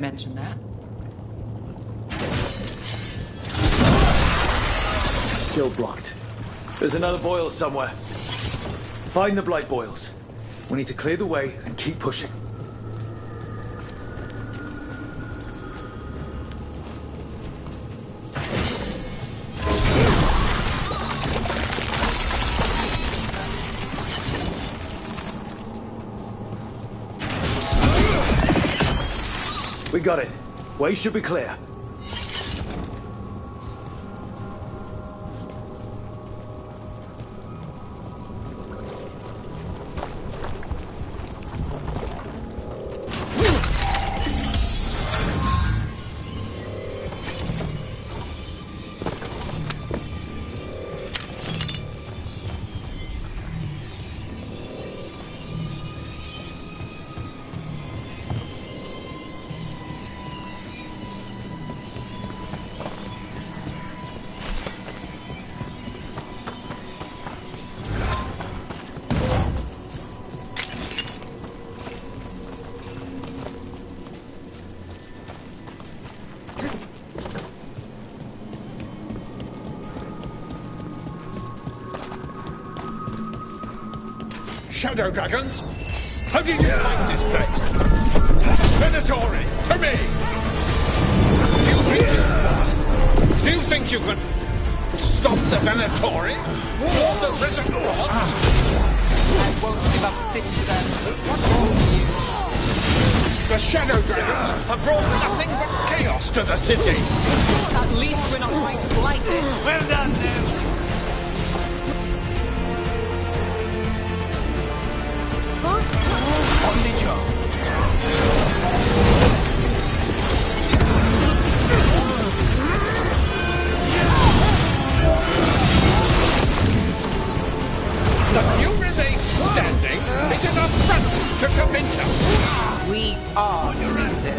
mention that. Still blocked. There's another boil somewhere. Find the blight boils. We need to clear the way and keep pushing. We got it. Way should be clear. Shadow dragons? How did you find this place? Venatori, to me! Do you think you can stop the Venatori? Or the risen gods? I won't give up the city to them. What more do you? The Shadow dragons have brought nothing but chaos to the city. At least we're not trying to blight it. Well done, then. On the job. That you remain standing is an affront to Tevinter. We are Demeter.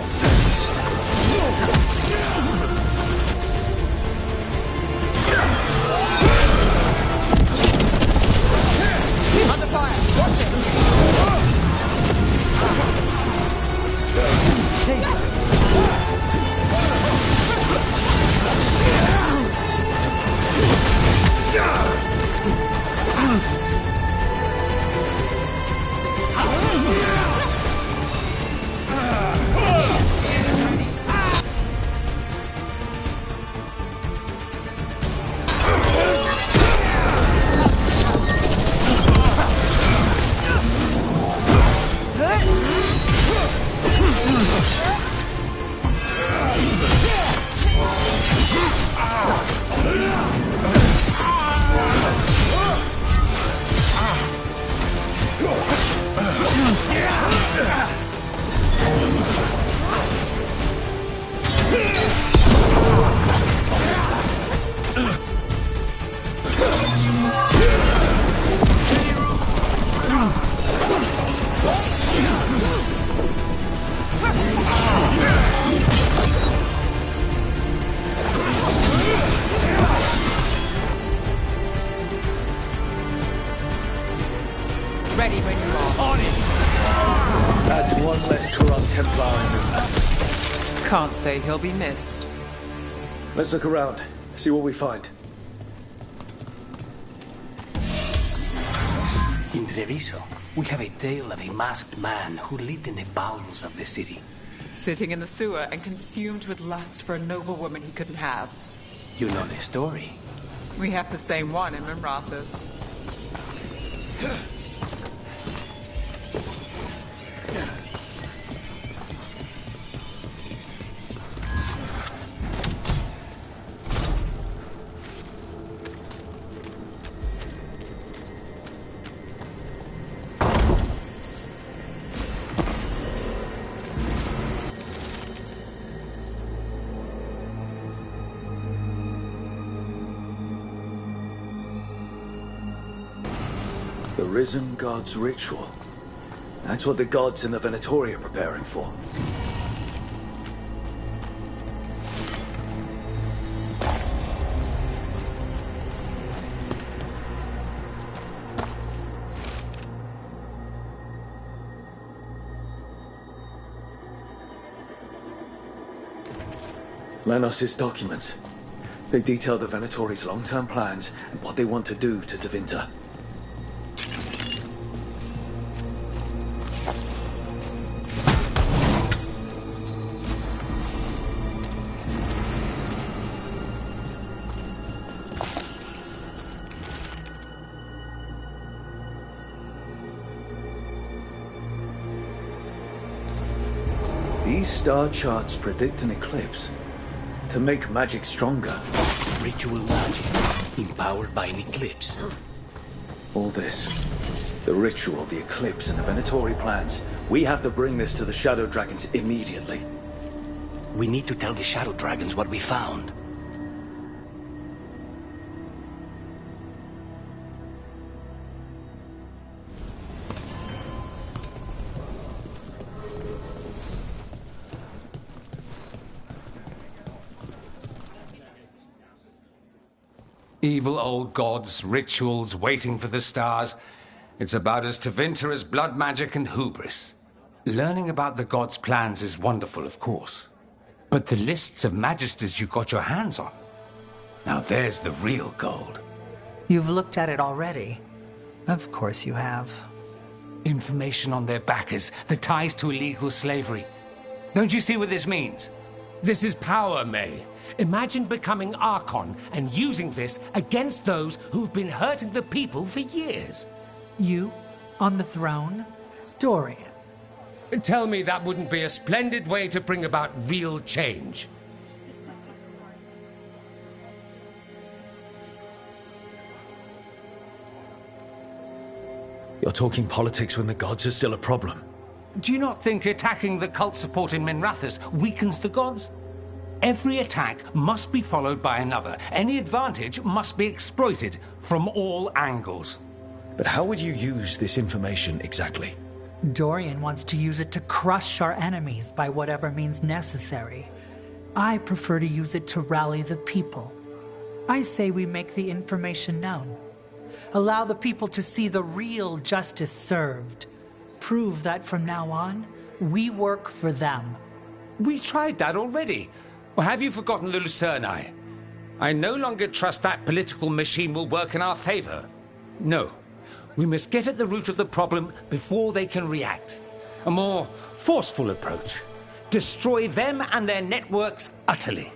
Under fire! Watch it! Ready when you are. On it! That's one less corrupt Templar in the map. Can't say he'll be missed. Let's look around, see what we find. In Treviso, we have a tale of a masked man who lived in the bowels of the city. Sitting in the sewer and consumed with lust for a noble woman he couldn't have. You know the story. We have the same one in Mimrathus. The Risen God's ritual. That's what the gods in the Venatori are preparing for. Lenos's documents. They detail the Venatori's long-term plans and what they want to do to Tevinter. These star charts predict an eclipse to make magic stronger. Ritual magic, empowered by an eclipse. All this, the ritual, the eclipse, and the Venatori plans. We have to bring this to the Shadow Dragons immediately. We need to tell the Shadow Dragons what we found. Evil old gods, rituals, waiting for the stars. It's about as Tevinter as blood magic and hubris. Learning about the gods' plans is wonderful, of course. But the lists of magisters you got your hands on, now there's the real gold. You've looked at it already. Of course you have. Information on their backers, the ties to illegal slavery. Don't you see what this means? This is power, May. Imagine becoming Archon and using this against those who've been hurting the people for years. You, on the throne? Dorian. Tell me that wouldn't be a splendid way to bring about real change. You're talking politics when the gods are still a problem. Do you not think attacking the cult support in Minrathous weakens the gods? Every attack must be followed by another. Any advantage must be exploited from all angles. But how would you use this information exactly? Dorian wants to use it to crush our enemies by whatever means necessary. I prefer to use it to rally the people. I say we make the information known. Allow the people to see the real justice served. Prove that from now on, we work for them. We tried that already. Or have you forgotten the Lucerni? I no longer trust that political machine will work in our favor. No. We must get at the root of the problem before they can react. A more forceful approach. Destroy them and their networks utterly.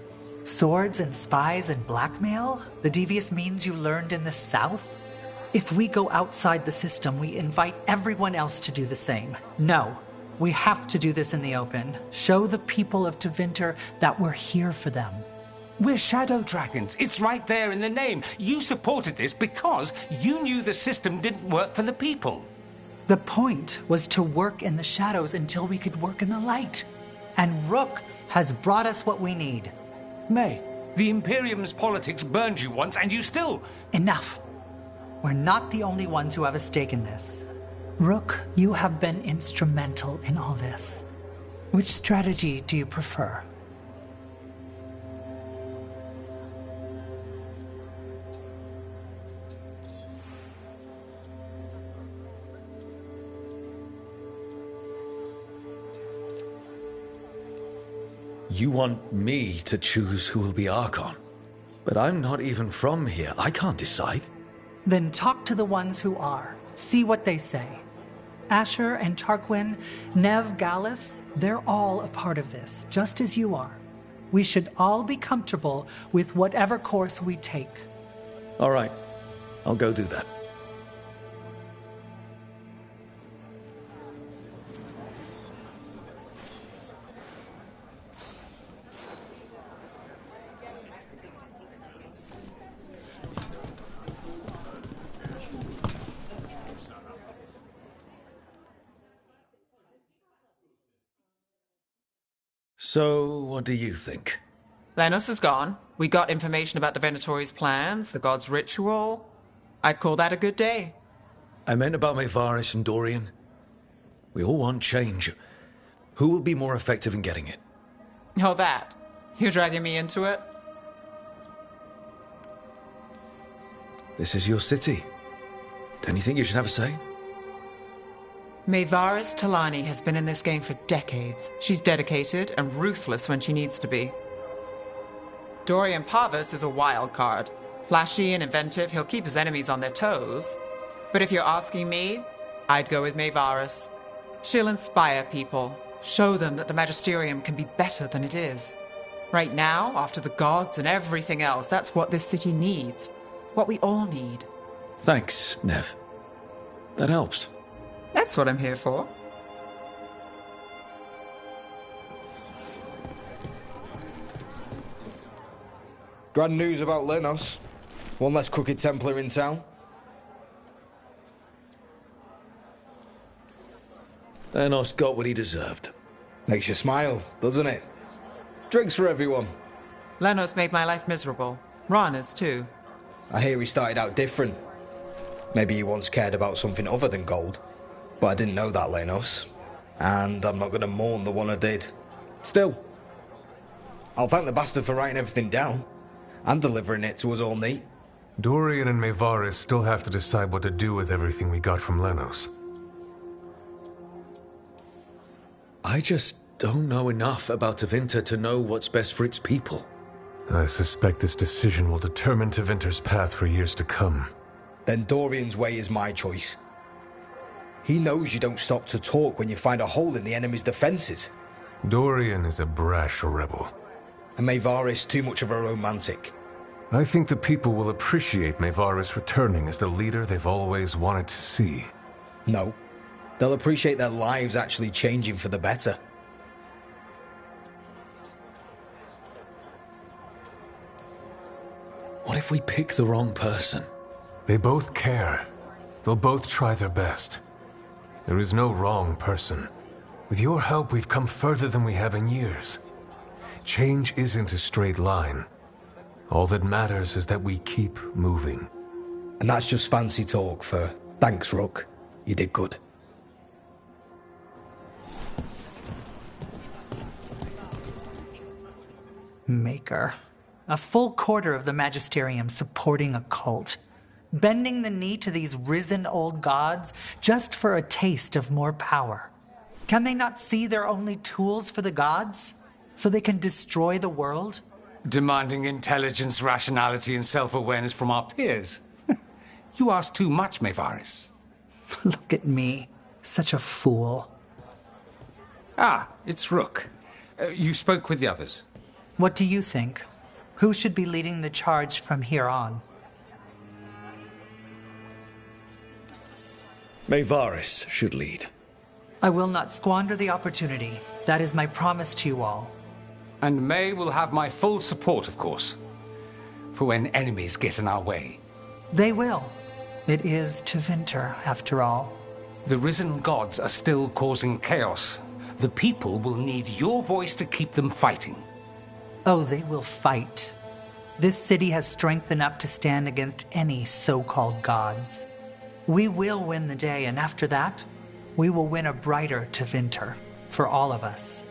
Swords and spies and blackmail? The devious means you learned in the South? If we go outside the system, we invite everyone else to do the same. No. We have to do this in the open. Show the people of Tevinter that we're here for them. We're Shadow Dragons. It's right there in the name. You supported this because you knew the system didn't work for the people. The point was to work in the shadows until we could work in the light. And Rook has brought us what we need. May, the Imperium's politics burned you once and you still... Enough. We're not the only ones who have a stake in this. Rook, you have been instrumental in all this. Which strategy do you prefer? You want me to choose who will be Archon? But I'm not even from here. I can't decide. Then talk to the ones who are. See what they say. Asher and Tarquin, Nev, Gallus, they're all a part of this, just as you are. We should all be comfortable with whatever course we take. All right. I'll go do that. So, what do you think? Lenos is gone. We got information about the Venatori's plans, the god's ritual. I'd call that a good day. I meant about Maevaris and Dorian. We all want change. Who will be more effective in getting it? Oh, that. You're dragging me into it? This is your city. Don't you think you should have a say? Maevaris Talani has been in this game for decades. She's dedicated and ruthless when she needs to be. Dorian Parvis is a wild card. Flashy and inventive, he'll keep his enemies on their toes. But if you're asking me, I'd go with Maevaris. She'll inspire people, show them that the Magisterium can be better than it is. Right now, after the gods and everything else, that's what this city needs. What we all need. Thanks, Nev. That helps. That's what I'm here for. Grand news about Lenos. One less crooked Templar in town. Thanos got what he deserved. Makes you smile, doesn't it? Drinks for everyone. Lenos made my life miserable. Rana's too. I hear he started out different. Maybe he once cared about something other than gold. But I didn't know that, Lenos. And I'm not going to mourn the one I did. Still, I'll thank the bastard for writing everything down. And delivering it to us all neat. Dorian and Maevaris still have to decide what to do with everything we got from Lenos. I just don't know enough about Tevinter to know what's best for its people. I suspect this decision will determine Tevinter's path for years to come. Then Dorian's way is my choice. He knows you don't stop to talk when you find a hole in the enemy's defenses. Dorian is a brash rebel. And Maevaris too much of a romantic. I think the people will appreciate Maevaris returning as the leader they've always wanted to see. No. They'll appreciate their lives actually changing for the better. What if we pick the wrong person? They both care. They'll both try their best. There is no wrong person. With your help, we've come further than we have in years. Change isn't a straight line. All that matters is that we keep moving. And that's just fancy talk for thanks, Rook. You did good. Maker. A full quarter of the Magisterium supporting a cult. Bending the knee to these risen old gods just for a taste of more power. Can they not see they're only tools for the gods? So they can destroy the world? Demanding intelligence, rationality, and self-awareness from our peers. You ask too much, Maevaris. Look at me. Such a fool. Ah, it's Rook. You spoke with the others. What do you think? Who should be leading the charge from here on? Maevaris should lead. I will not squander the opportunity. That is my promise to you all. And May will have my full support, of course. For when enemies get in our way. They will. It is Tevinter, after all. The risen gods are still causing chaos. The people will need your voice to keep them fighting. Oh, they will fight. This city has strength enough to stand against any so-called gods. We will win the day, and after that, we will win a brighter Tevinter for all of us.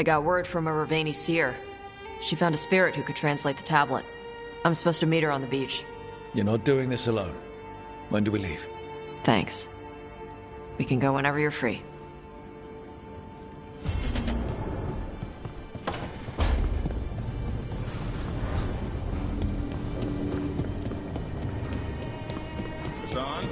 I got word from a Ravani seer. She found a spirit who could translate the tablet. I'm supposed to meet her on the beach. You're not doing this alone. When do we leave? Thanks. We can go whenever you're free. Hassan?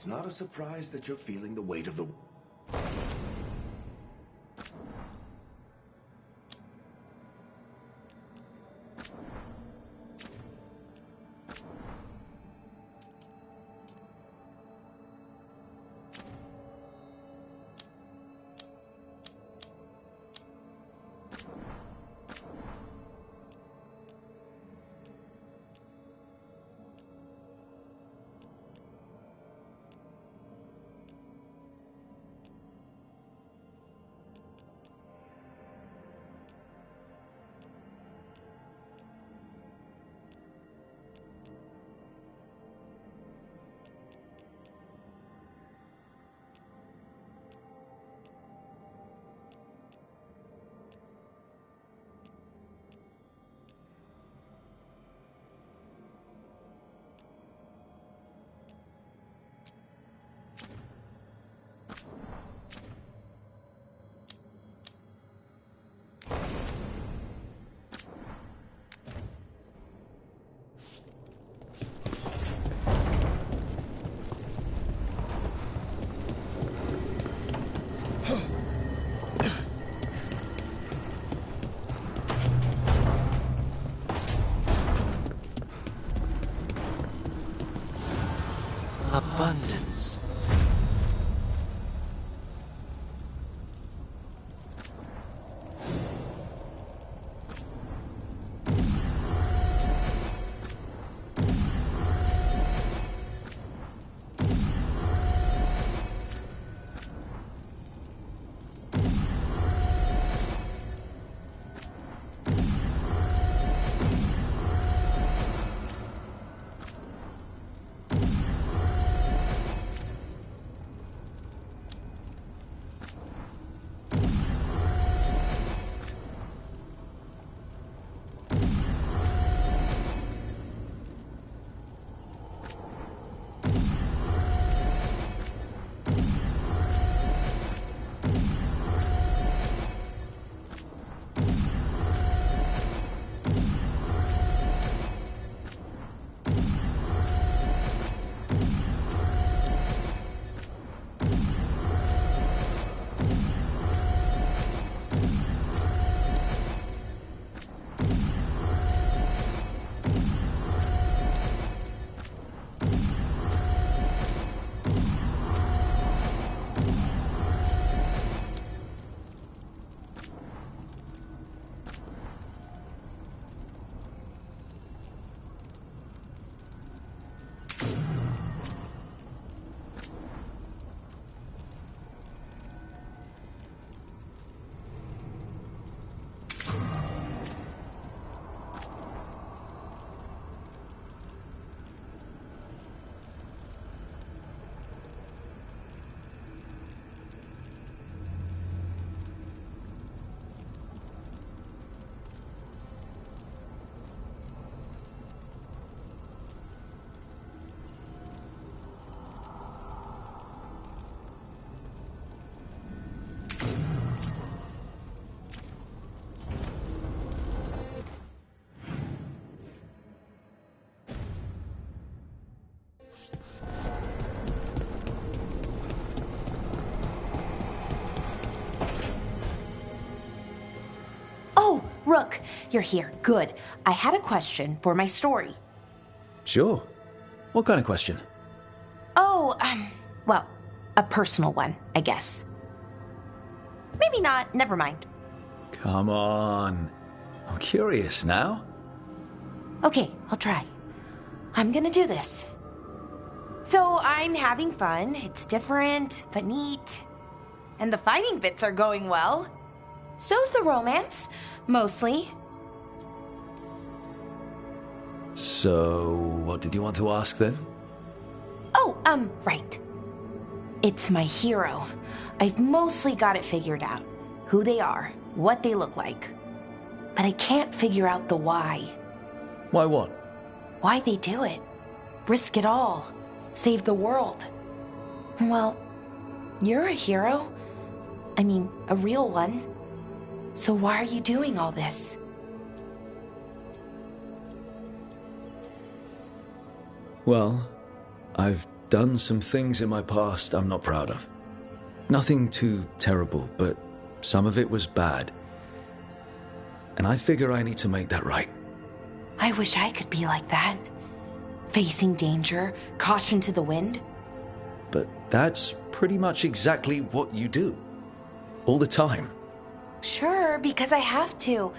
It's not a surprise that you're feeling the weight of the... Rook, you're here. Good. I had a question for my story. Sure. What kind of question? Oh, well, a personal one, I guess. Maybe not. Never mind. Come on. I'm curious now. Okay, I'll try. I'm gonna do this. So I'm having fun. It's different, but neat. And the fighting bits are going well. So's the romance, mostly. So, what did you want to ask then? Oh, right. It's my hero. I've mostly got it figured out. Who they are, what they look like. But I can't figure out the why. Why what? Why they do it. Risk it all. Save the world. Well, you're a hero. I mean, a real one. So why are you doing all this? Well, I've done some things in my past I'm not proud of. Nothing too terrible, but some of it was bad. And I figure I need to make that right. I wish I could be like that. Facing danger, caution to the wind. But that's pretty much exactly what you do. All the time. Sure, because I have to.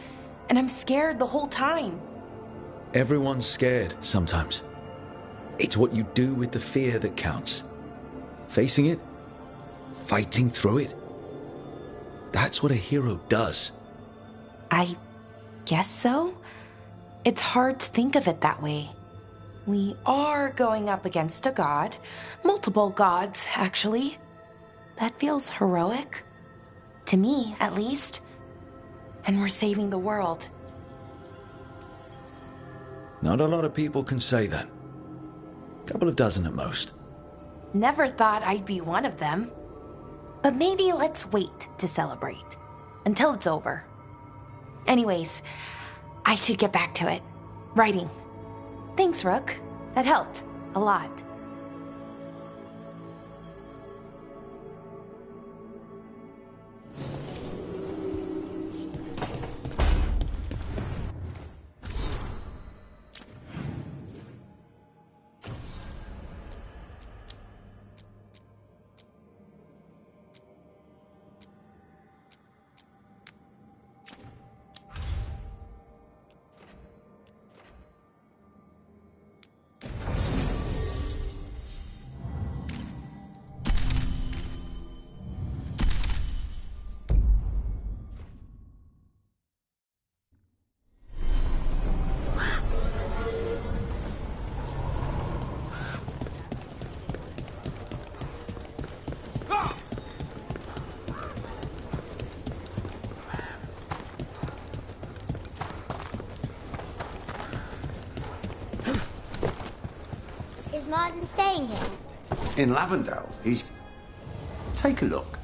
And I'm scared the whole time. Everyone's scared sometimes. It's what you do with the fear that counts. Facing it, fighting through it. That's what a hero does. I guess so. It's hard to think of it that way. We are going up against a god. Multiple gods, actually. That feels heroic. To me, at least. And we're saving the world. Not a lot of people can say that. Couple of dozen at most. Never thought I'd be one of them. But maybe let's wait to celebrate. Until it's over. Anyways, I should get back to it. Writing. Thanks, Rook. That helped. A lot. Is Martin staying here? In Lavendale, he's... Take a look.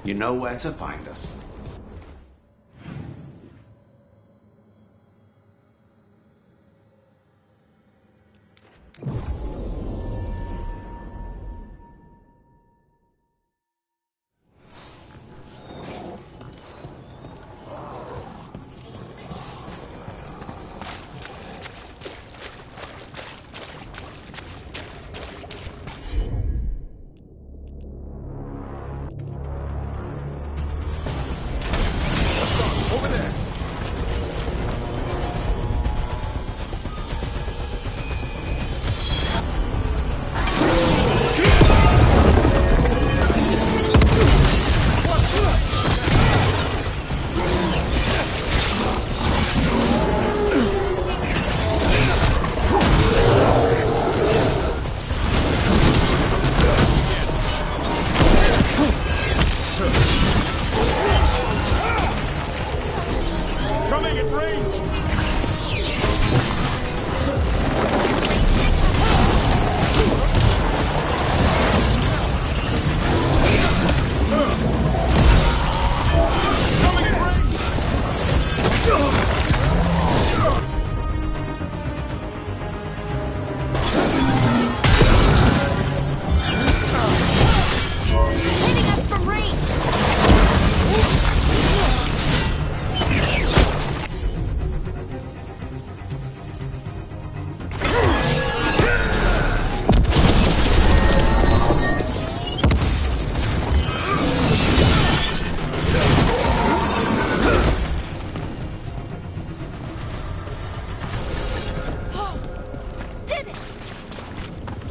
You know where to find us. Incoming at range!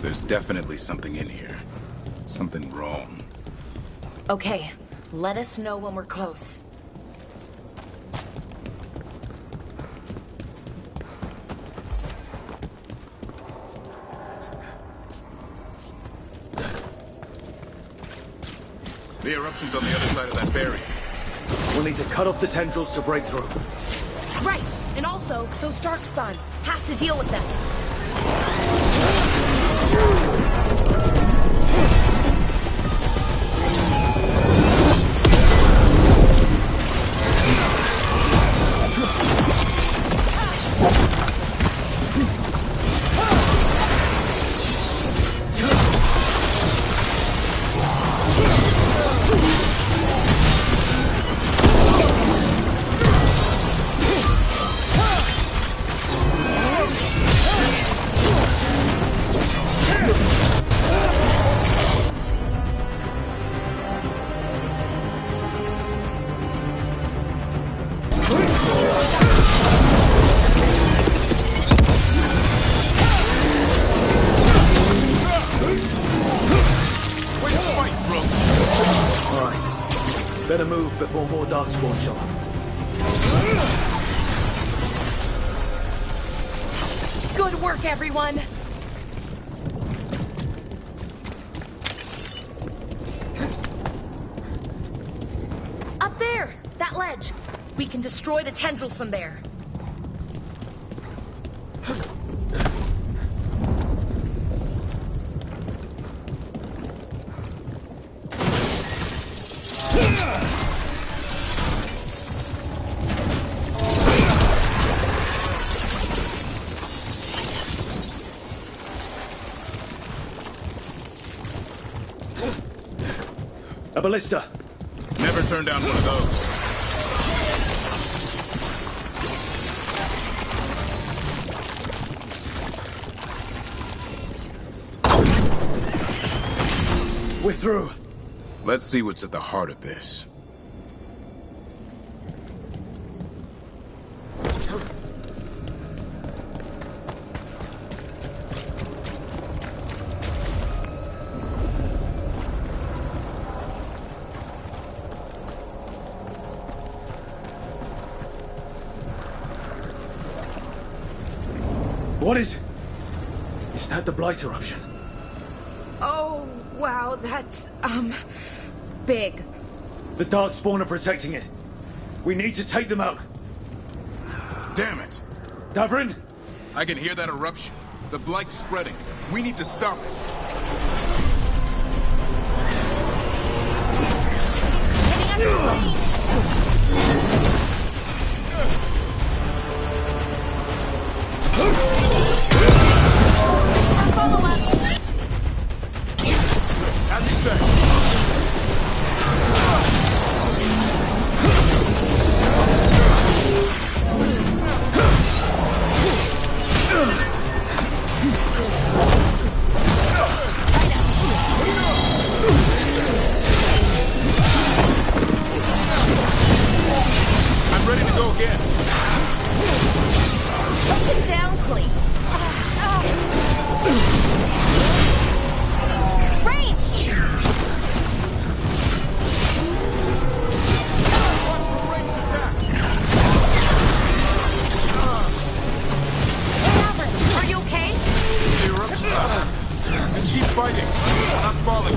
There's definitely something in here. Something wrong. Okay, let us know when we're close. The eruption's on the other side of that barrier. We'll need to cut off the tendrils to break through. Right, and also, those darkspawn. Have to deal with them. Better move before more darkspawn show up. Good work, everyone! Up there! That ledge! We can destroy the tendrils from there. A ballista! Never turn down one of those. We're through. Let's see what's at the heart of this. What is... Is that the Blight eruption? Oh, wow, that's, big. The Darkspawn are protecting it. We need to take them out. Damn it! Davrin? I can hear that eruption. The Blight's spreading. We need to stop it. Heading under range! Follow us! As you say. I'm ready to go again. Take it down, Clee. Range! Maverick, are you okay? The eruption's up. Just keep fighting. I'm not falling.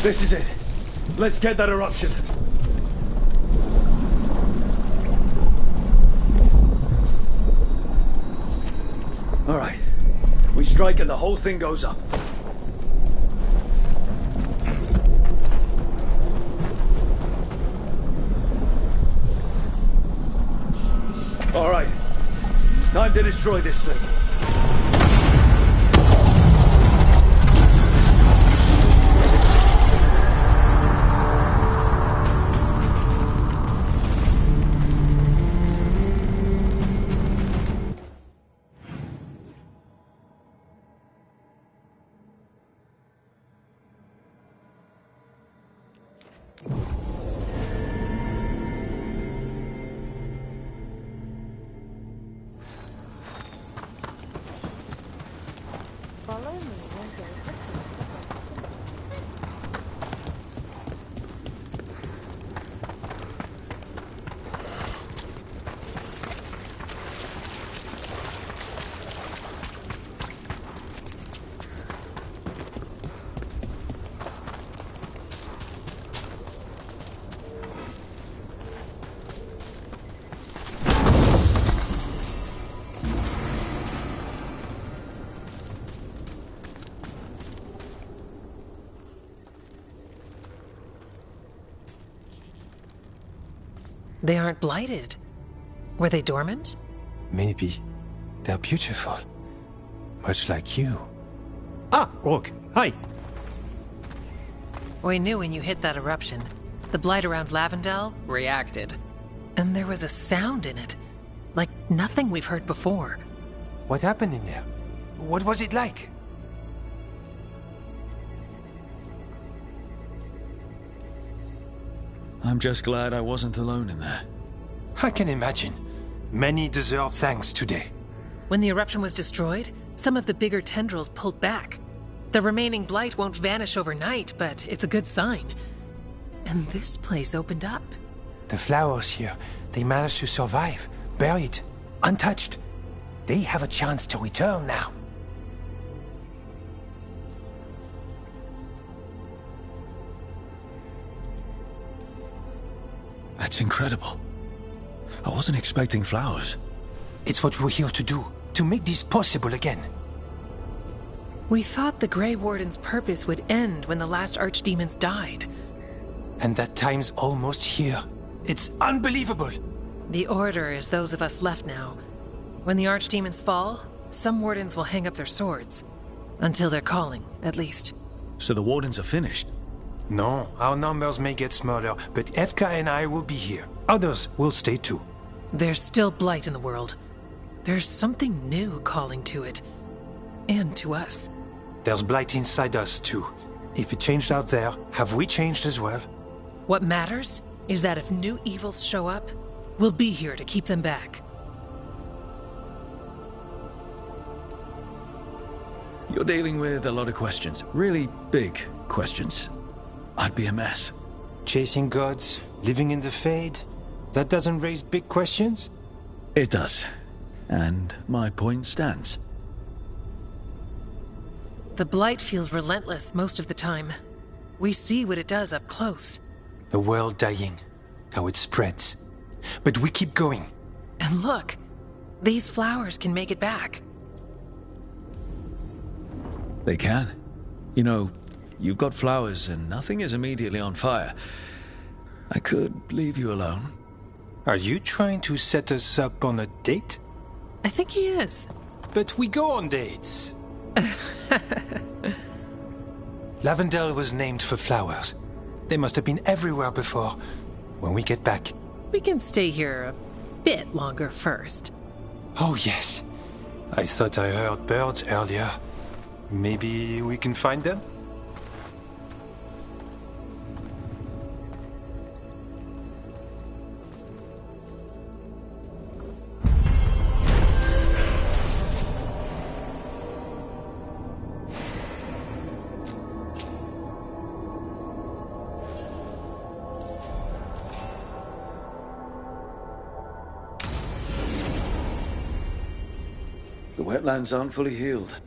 This is it. Let's get that eruption. All right. We strike and the whole thing goes up. All right. Time to destroy this thing. They aren't blighted. Were they dormant? Maybe. They're beautiful. Much like you. Ah, Rook. Hi. We knew when you hit that eruption. The blight around Lavendel reacted. And there was a sound in it. Like nothing we've heard before. What happened in there? What was it like? I'm just glad I wasn't alone in there. I can imagine. Many deserve thanks today. When the eruption was destroyed, some of the bigger tendrils pulled back. The remaining blight won't vanish overnight, but it's a good sign. And this place opened up. The flowers here, they managed to survive, buried, untouched. They have a chance to return now. That's incredible. I wasn't expecting flowers. It's what we're here to do, to make this possible again. We thought the Grey Warden's purpose would end when the last archdemons died. And that time's almost here. It's unbelievable! The Order is those of us left now. When the archdemons fall, some wardens will hang up their swords. Until their calling, at least. So the wardens are finished? No, our numbers may get smaller, but Efka and I will be here. Others will stay too. There's still blight in the world. There's something new calling to it. And to us. There's blight inside us too. If it changed out there, have we changed as well? What matters is that if new evils show up, we'll be here to keep them back. You're dealing with a lot of questions. Really big questions. I'd be a mess. Chasing gods, living in the Fade, that doesn't raise big questions? It does. And my point stands. The blight feels relentless most of the time. We see what it does up close. A world dying, how it spreads. But we keep going. And look, these flowers can make it back. They can. You know, you've got flowers and nothing is immediately on fire. I could leave you alone. Are you trying to set us up on a date? I think he is. But we go on dates. Lavendel was named for flowers. They must have been everywhere before. When we get back... We can stay here a bit longer first. Oh, yes. I thought I heard birds earlier. Maybe we can find them? The wetlands aren't fully healed.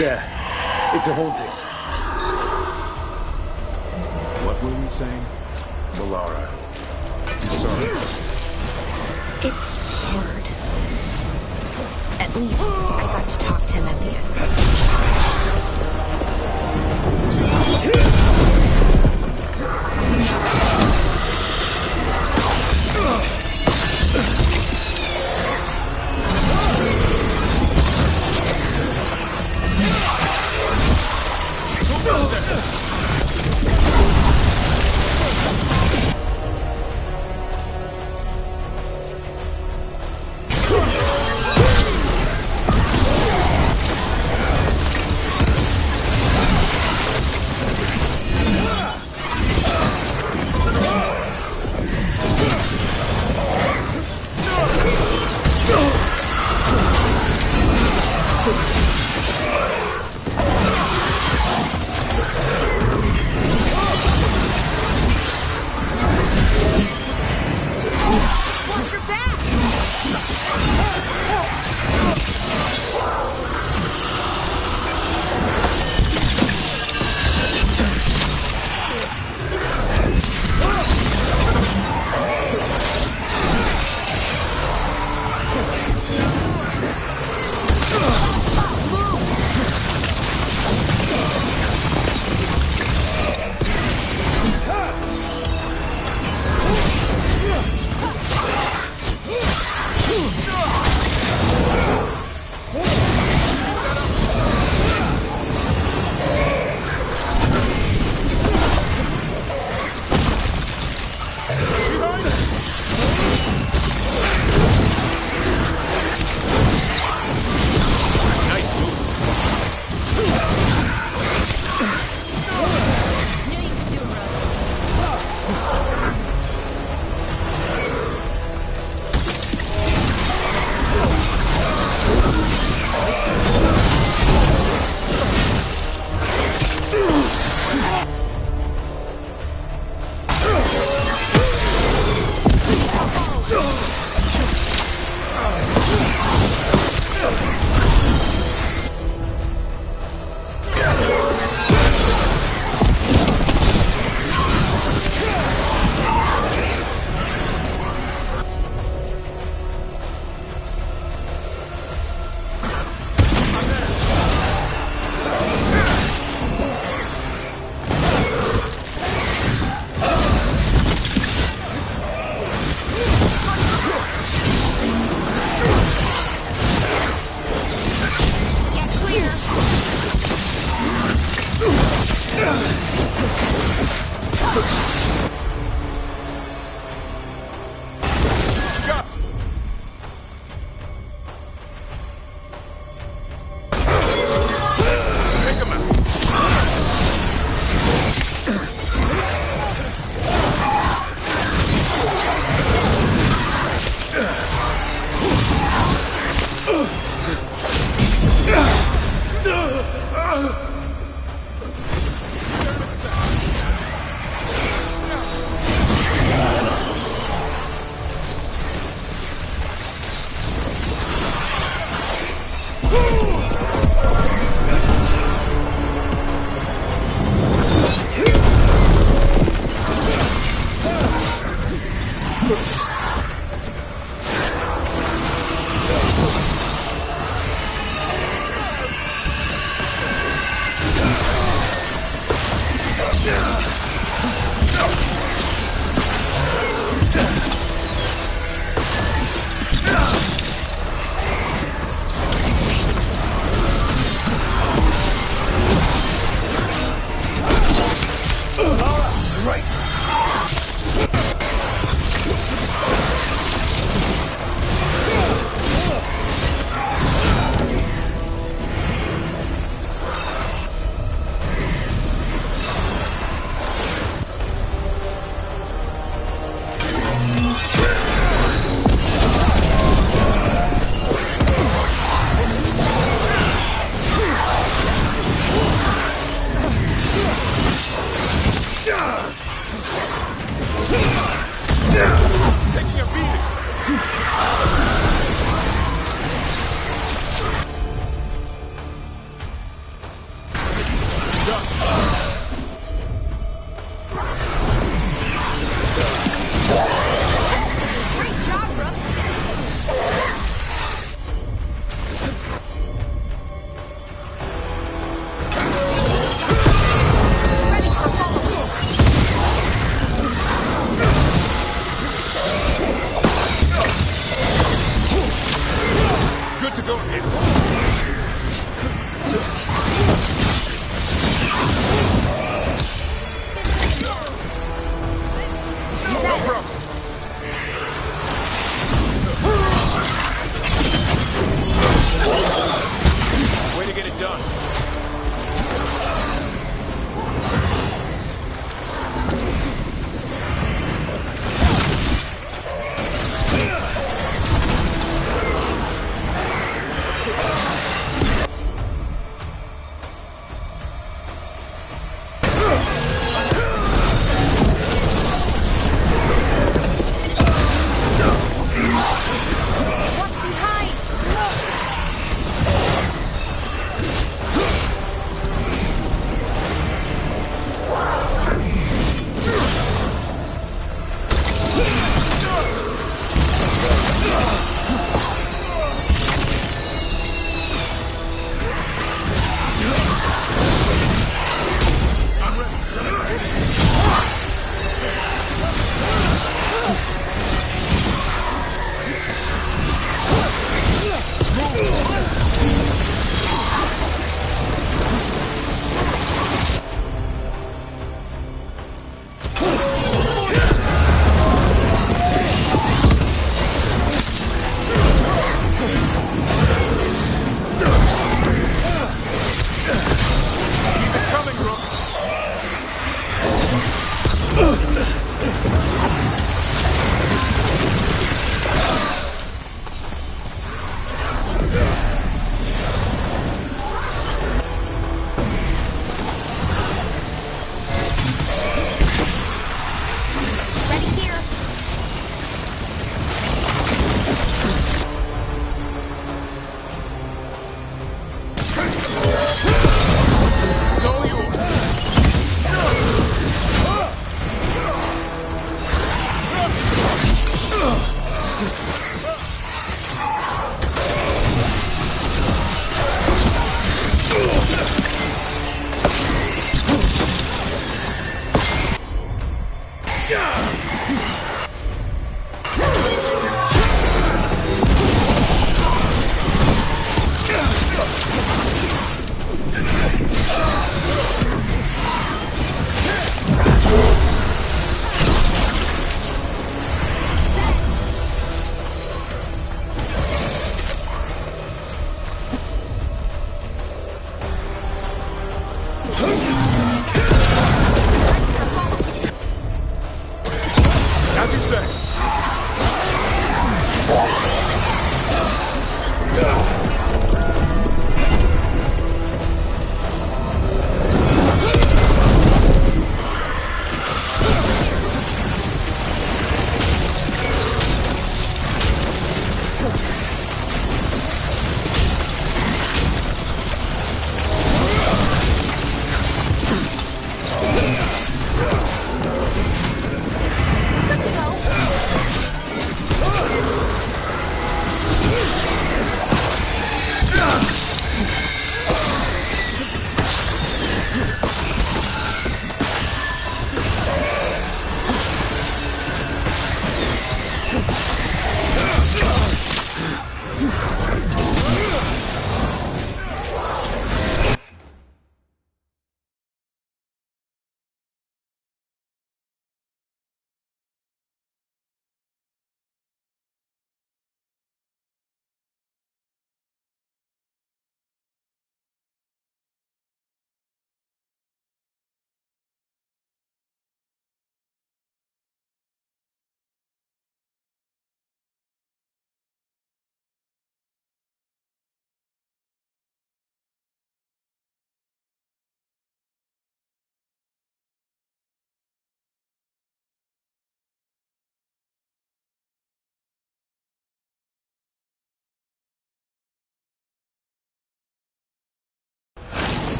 There. It's a haunting. What were we saying? Valara. I'm sorry. It's hard. At least I got to talk to him at the end.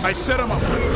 I set him up.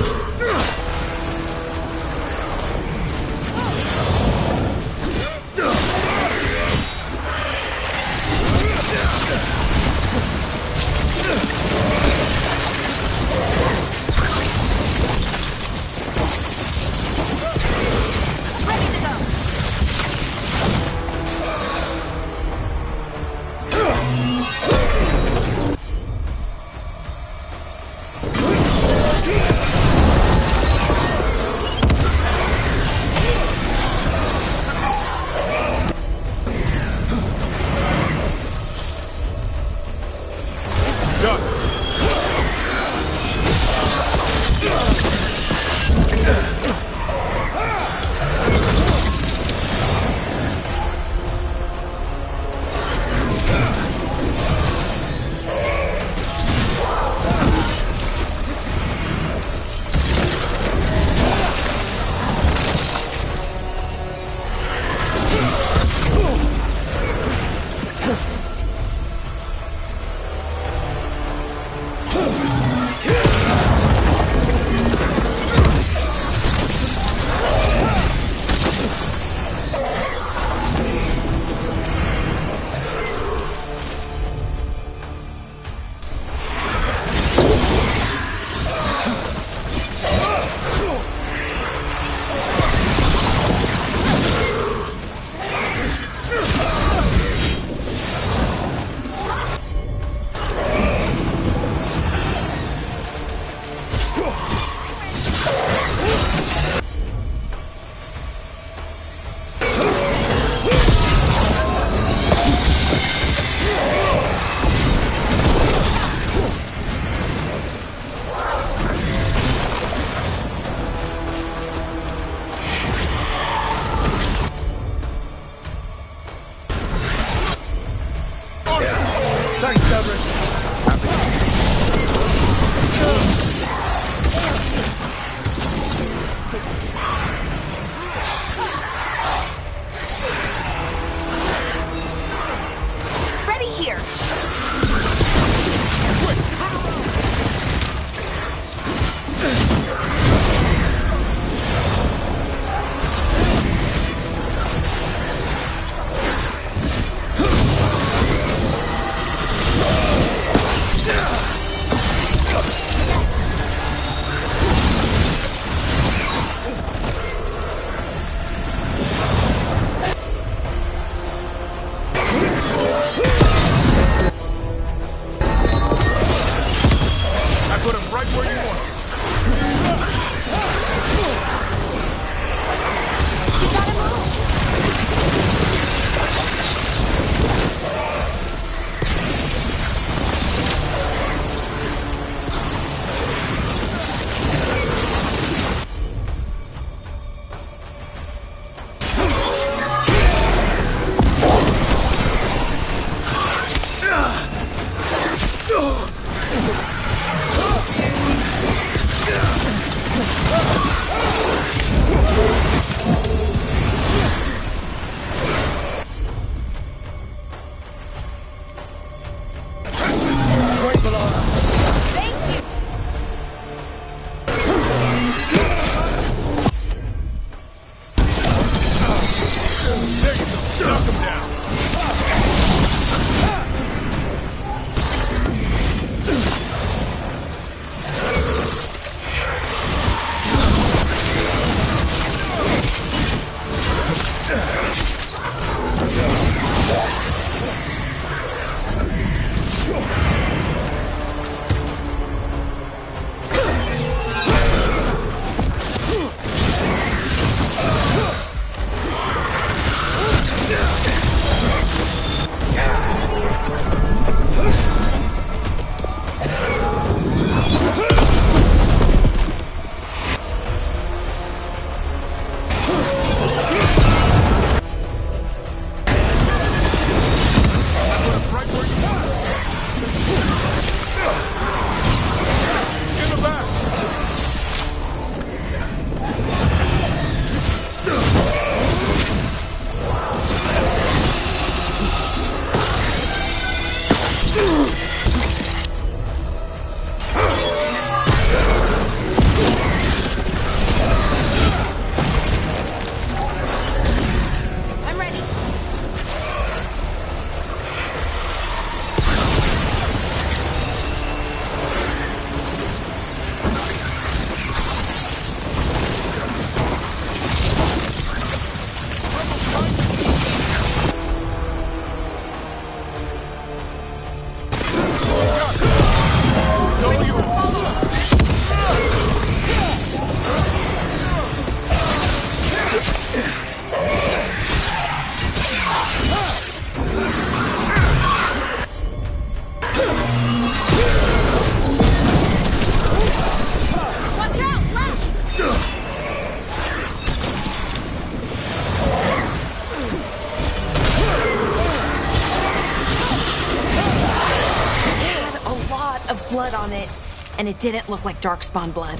blood on it, and it didn't look like Darkspawn blood.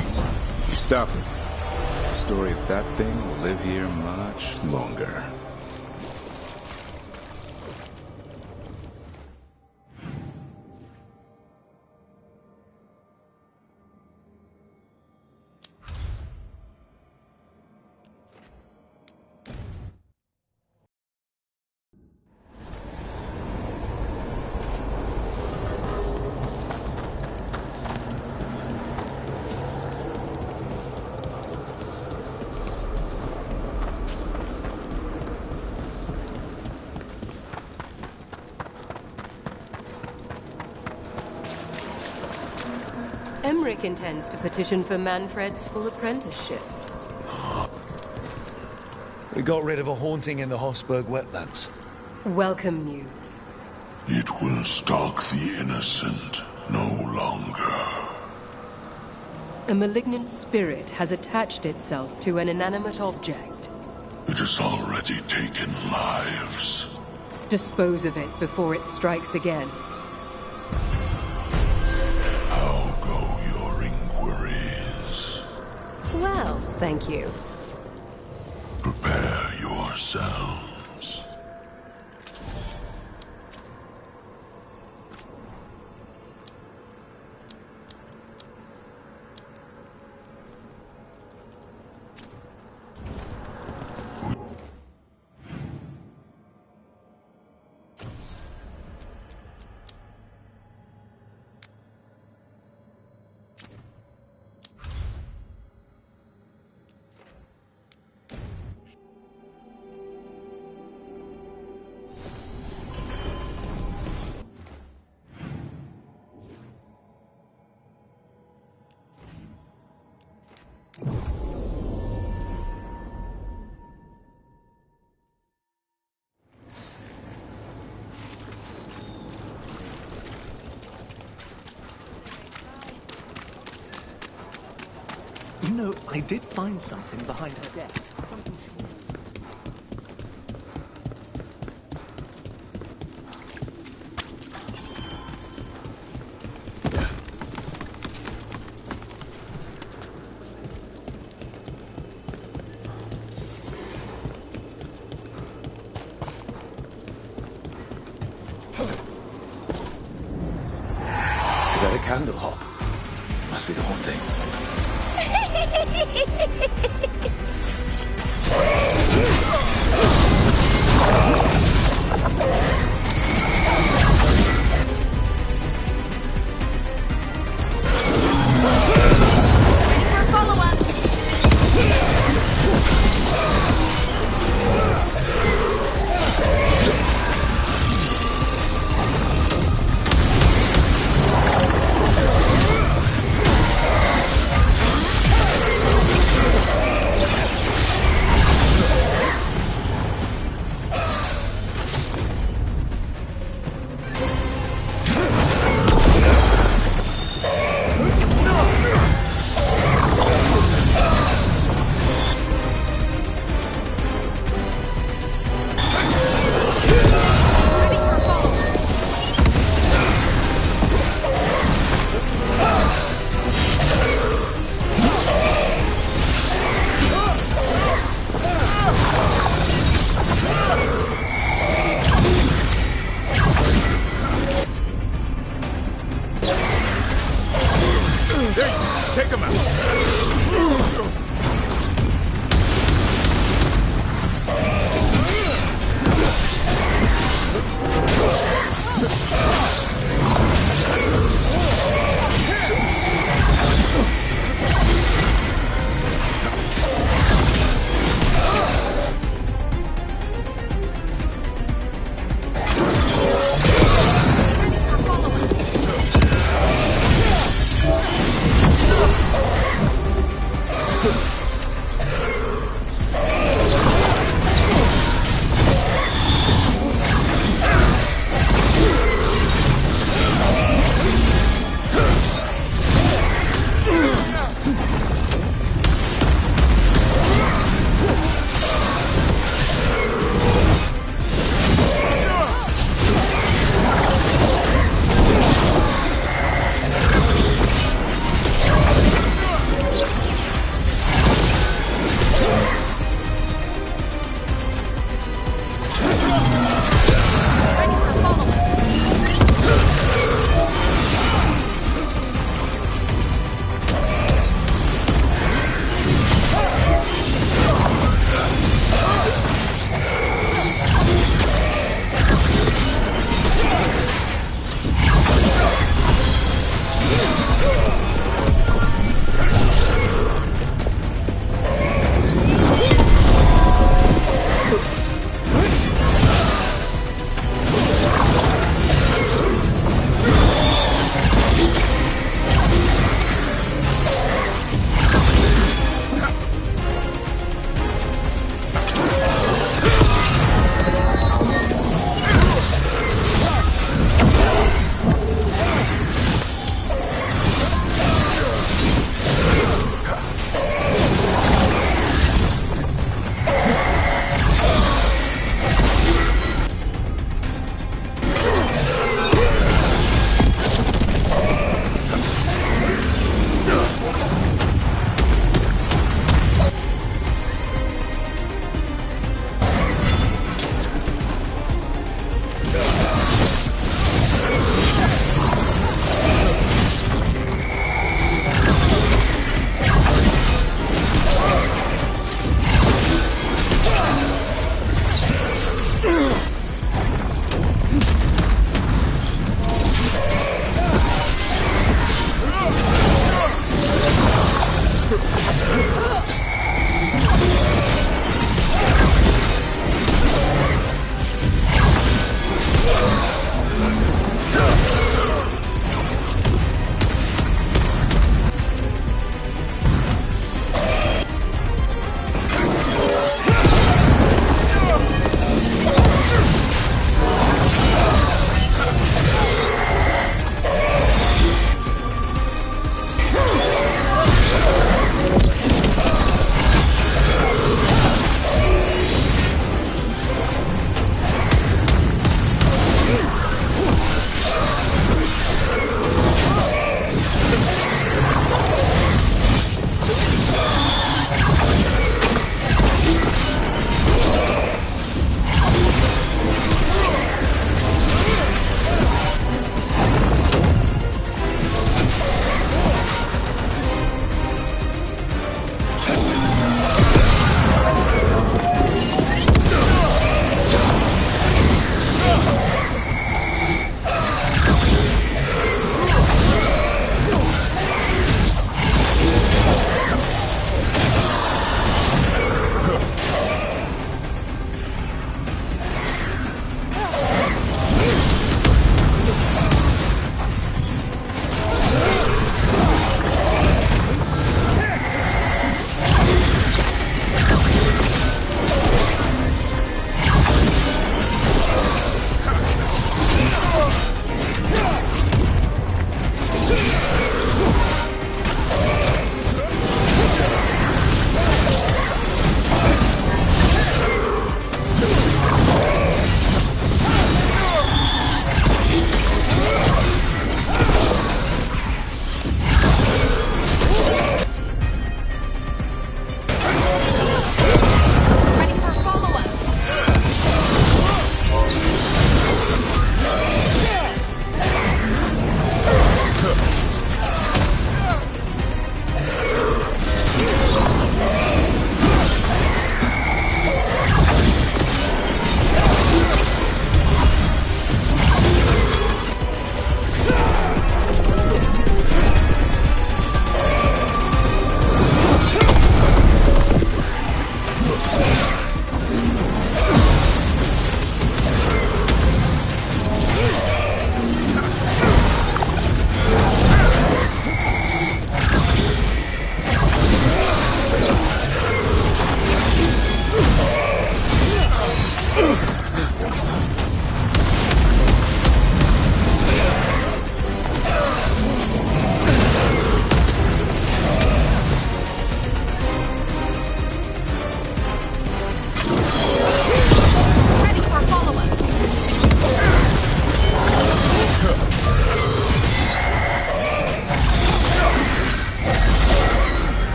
Stop it. The story of that thing will live here much longer. Emmerich intends to petition for Manfred's full apprenticeship. We got rid of a haunting in the Hossberg wetlands. Welcome news. It will stalk the innocent no longer. A malignant spirit has attached itself to an inanimate object. It has already taken lives. Dispose of it before it strikes again. How go your inquiries? Well, thank you. Prepare yourselves. You know, I did find something behind her desk. Something Is that a candle hop? Must be the haunting.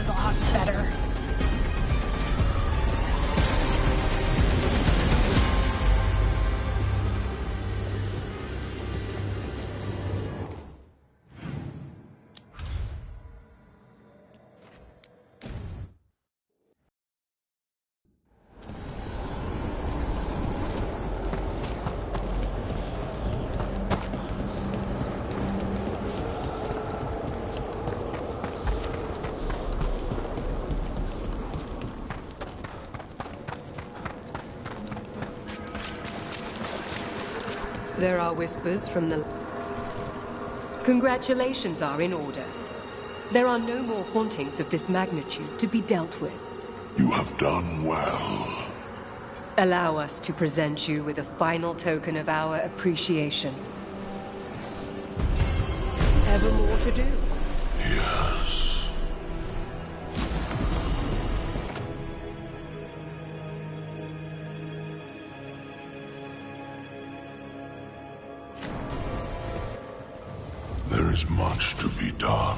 candlehawks better. There are whispers from the... Congratulations are in order. There are no more hauntings of this magnitude to be dealt with. You have done well. Allow us to present you with a final token of our appreciation. Ever more to do? Yes. There is much to be done.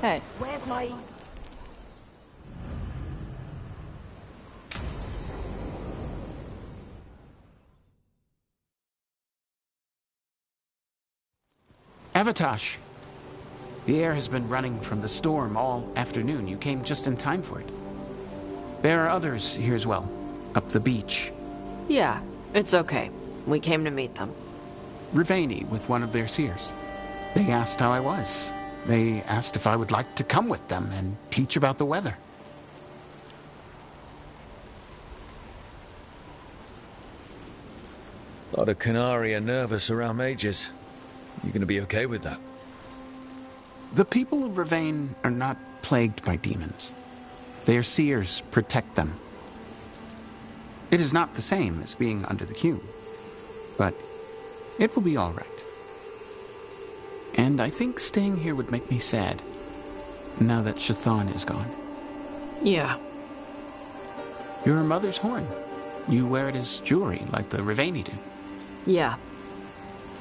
Hey. Where's my... Avatosh! The air has been running from the storm all afternoon. You came just in time for it. There are others here as well, up the beach. Yeah, it's okay. We came to meet them. Rivaini with one of their seers. They asked how I was. They asked if I would like to come with them and teach about the weather. A lot of Canari are nervous around mages. You gonna be okay with that? The people of Rivain are not plagued by demons. Their seers protect them. It is not the same as being under the Q, but it will be all right. And I think staying here would make me sad, now that Shathan is gone. Yeah. Your mother's horn. You wear it as jewelry, like the Rivaini do. Yeah.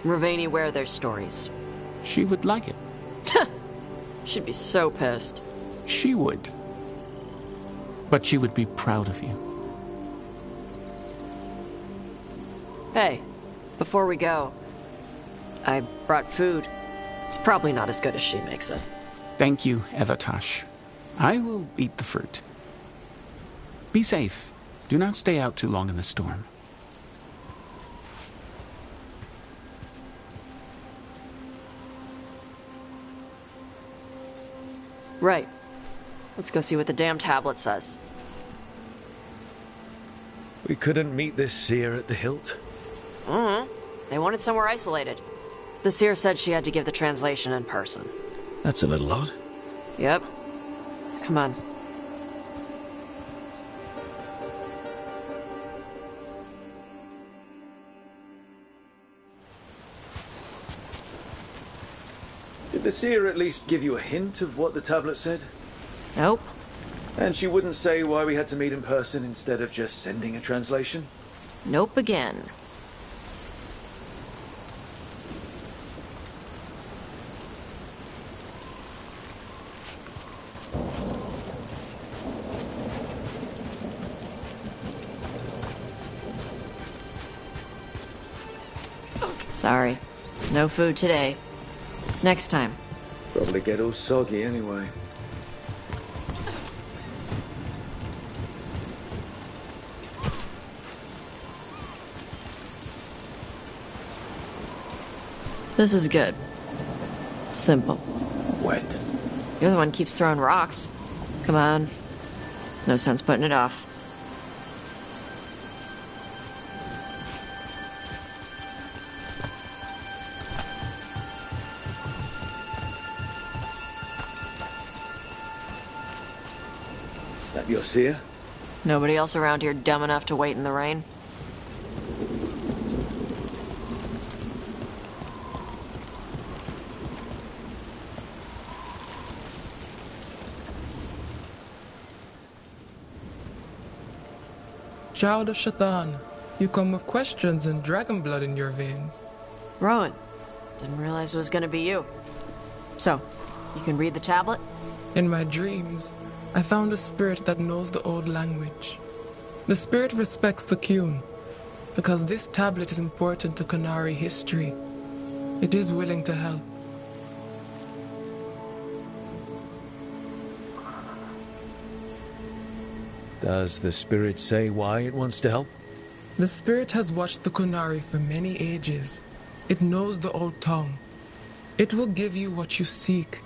Rivaini wear their stories. She would like it. She'd be so pissed. She would. But she would be proud of you. Hey, before we go, I brought food. It's probably not as good as she makes it. Thank you, Evatash. I will eat the fruit. Be safe. Do not stay out too long in the storm. Right. Let's go see what the damn tablet says. We couldn't meet this seer at the hilt? They wanted somewhere isolated. The seer said she had to give the translation in person. That's a little odd. Yep. Come on. Did the seer at least give you a hint of what the tablet said? Nope. And she wouldn't say why we had to meet in person instead of just sending a translation? Nope again. Sorry. No food today. Next time. Probably get all soggy anyway. This is good. Simple. Wet. You're the one who keeps throwing rocks. Come on. No sense putting it off. That your seer? Nobody else around here dumb enough to wait in the rain? Child of Shaitan, you come with questions and dragon blood in your veins. Rowan, didn't realize it was gonna be you. So, you can read the tablet? In my dreams, I found a spirit that knows the old language. The spirit respects the Qun, because this tablet is important to Qunari history. It is willing to help. Does the spirit say why it wants to help? The spirit has watched the Qunari for many ages. It knows the old tongue. It will give you what you seek.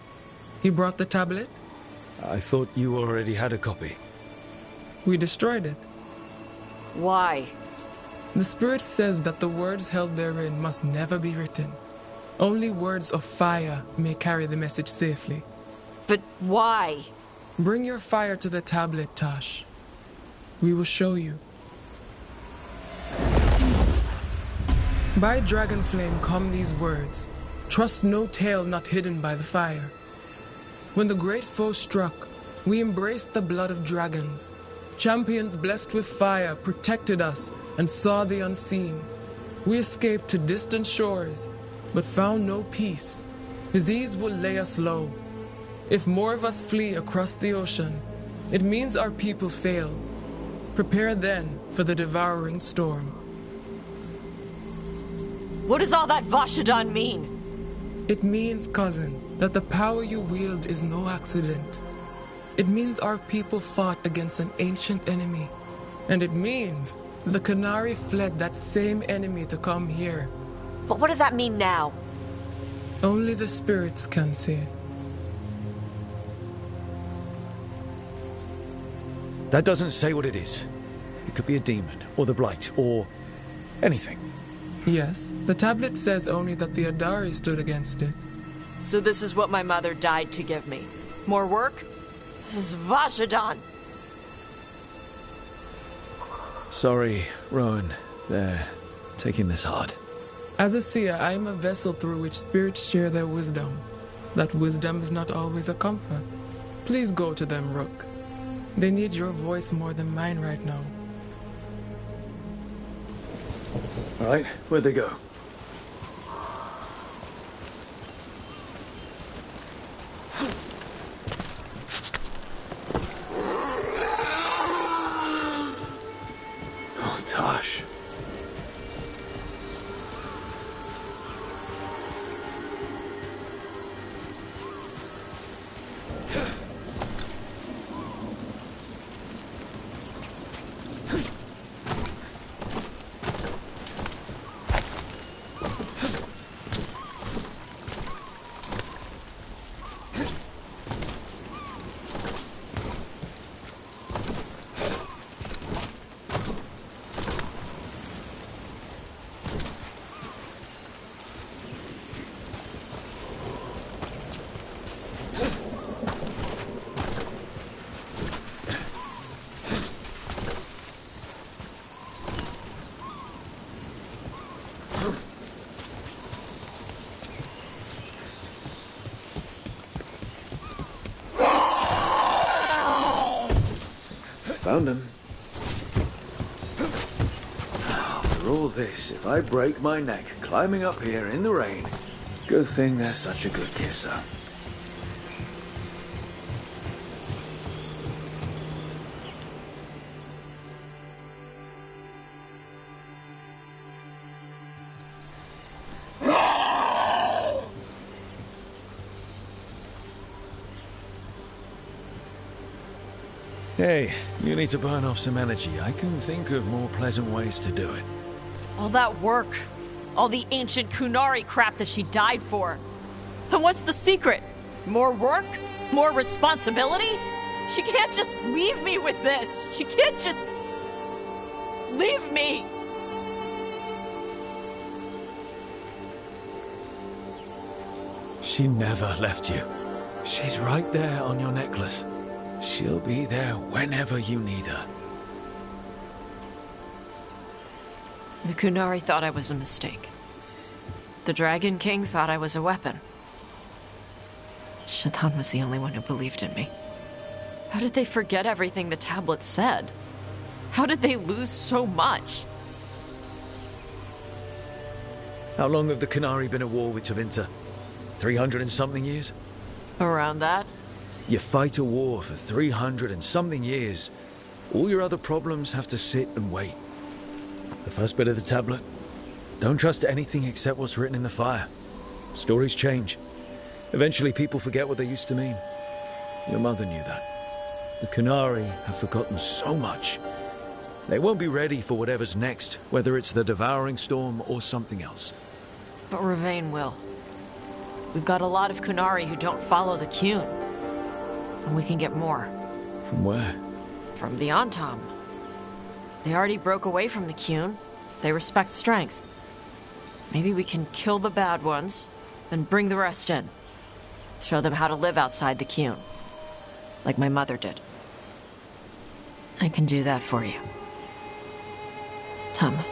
You brought the tablet? I thought you already had a copy. We destroyed it. Why? The spirit says that the words held therein must never be written. Only words of fire may carry the message safely. But why? Bring your fire to the tablet, Tash. We will show you. By dragon flame come these words. Trust no tale not hidden by the fire. When the great foe struck, we embraced the blood of dragons. Champions blessed with fire protected us and saw the unseen. We escaped to distant shores, but found no peace. Disease will lay us low. If more of us flee across the ocean, it means our people fail. Prepare then for the devouring storm. What does all that Vashadan mean? It means, cousin, that the power you wield is no accident. It means our people fought against an ancient enemy. And it means the Qunari fled that same enemy to come here. But what does that mean now? Only the spirits can say. That doesn't say what it is. It could be a demon, or the Blight, or anything. Yes, the tablet says only that the Adari stood against it. So this is what my mother died to give me. More work? This is Vashadan. Sorry, Rowan. They're taking this hard. As a seer, I am a vessel through which spirits share their wisdom. That wisdom is not always a comfort. Please go to them, Rook. They need your voice more than mine right now. All right, where'd they go? Oh, Tosh. Found him. After all this, if I break my neck climbing up here in the rain, good thing they're such a good kisser. Hey, you need to burn off some energy. I can think of more pleasant ways to do it. All that work. All the ancient Kunari crap that she died for. And what's the secret? More work? More responsibility? She can't just leave me with this. She can't just... leave me. She never left you. She's right there on your necklace. She'll be there whenever you need her. The Kunari thought I was a mistake. The Dragon King thought I was a weapon. Shaitan was the only one who believed in me. How did they forget everything the tablets said? How did they lose so much? How long have the Kunari been at war with Tevinter? 300 and something years? Around that? You fight a war for 300 and something years. All your other problems have to sit and wait. The first bit of the tablet. Don't trust anything except what's written in the fire. Stories change. Eventually people forget what they used to mean. Your mother knew that. The Kunari have forgotten so much. They won't be ready for whatever's next, whether it's the Devouring Storm or something else. But Ravain will. We've got a lot of Kunari who don't follow the Qun. And we can get more. From where? From the Antam. They already broke away from the Qun. They respect strength. Maybe we can kill the bad ones, and bring the rest in. Show them how to live outside the Qun. Like my mother did. I can do that for you. Tama.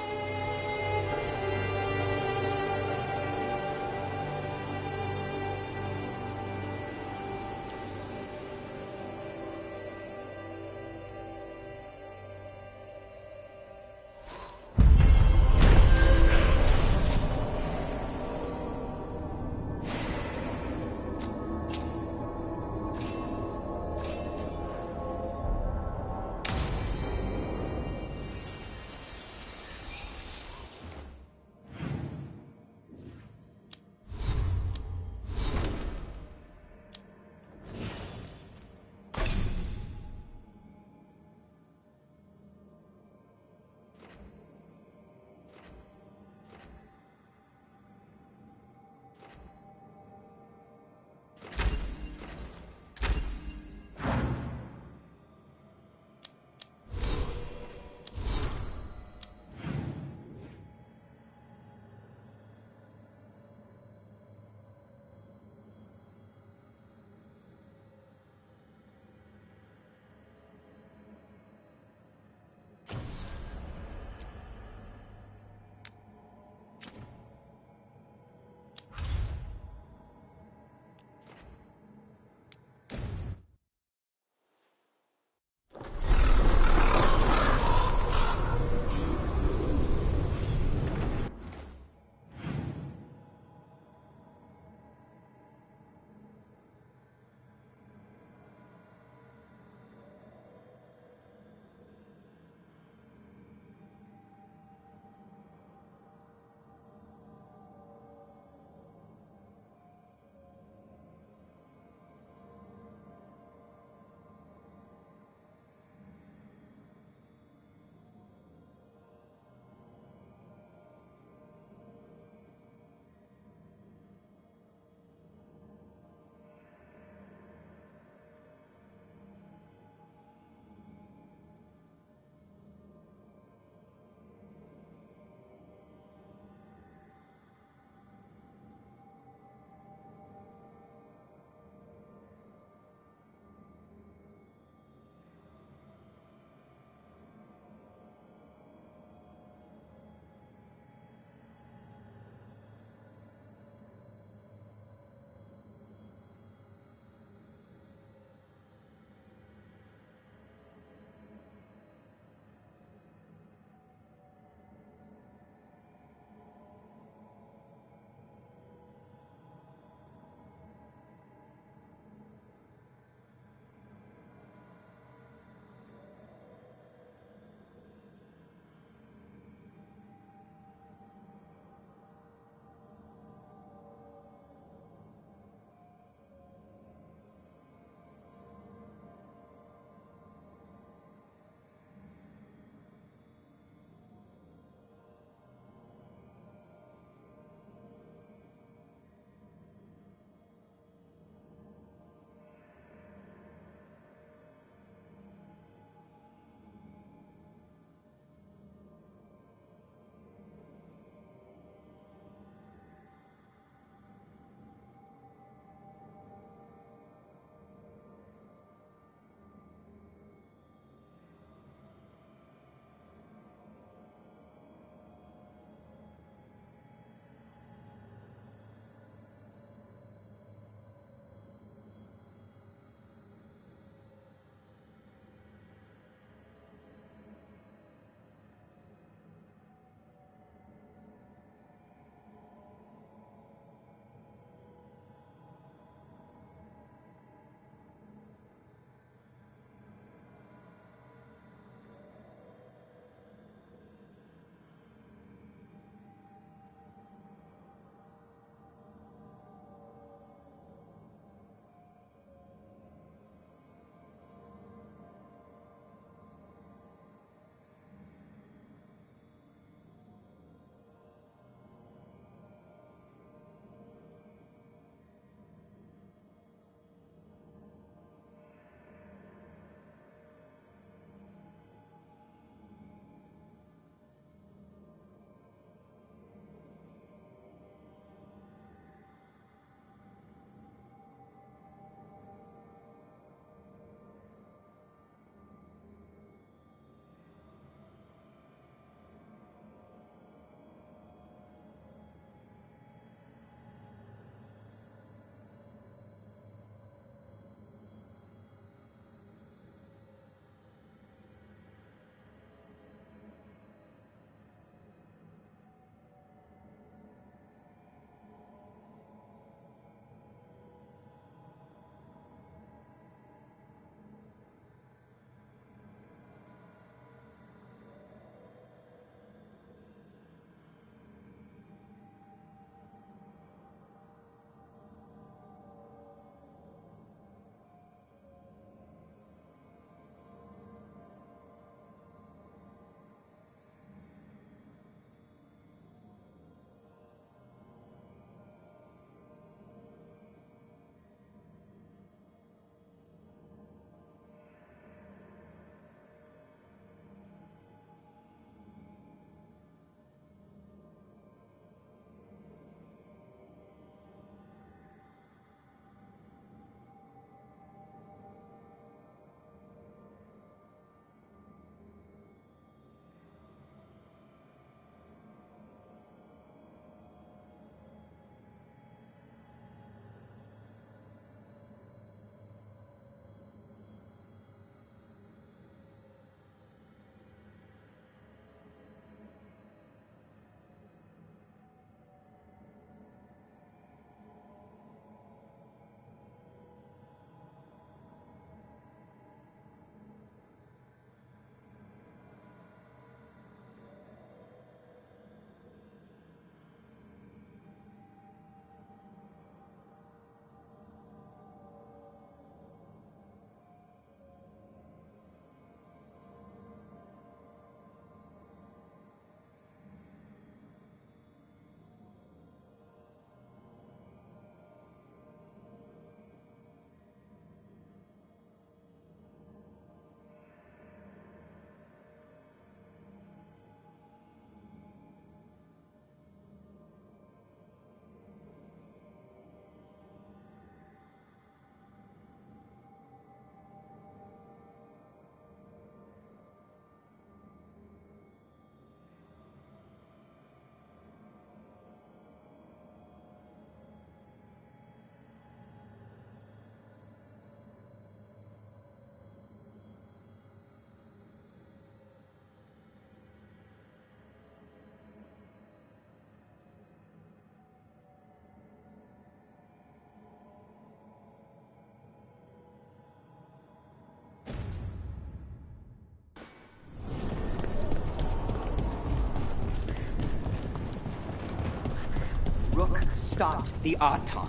Rook stopped the Auton.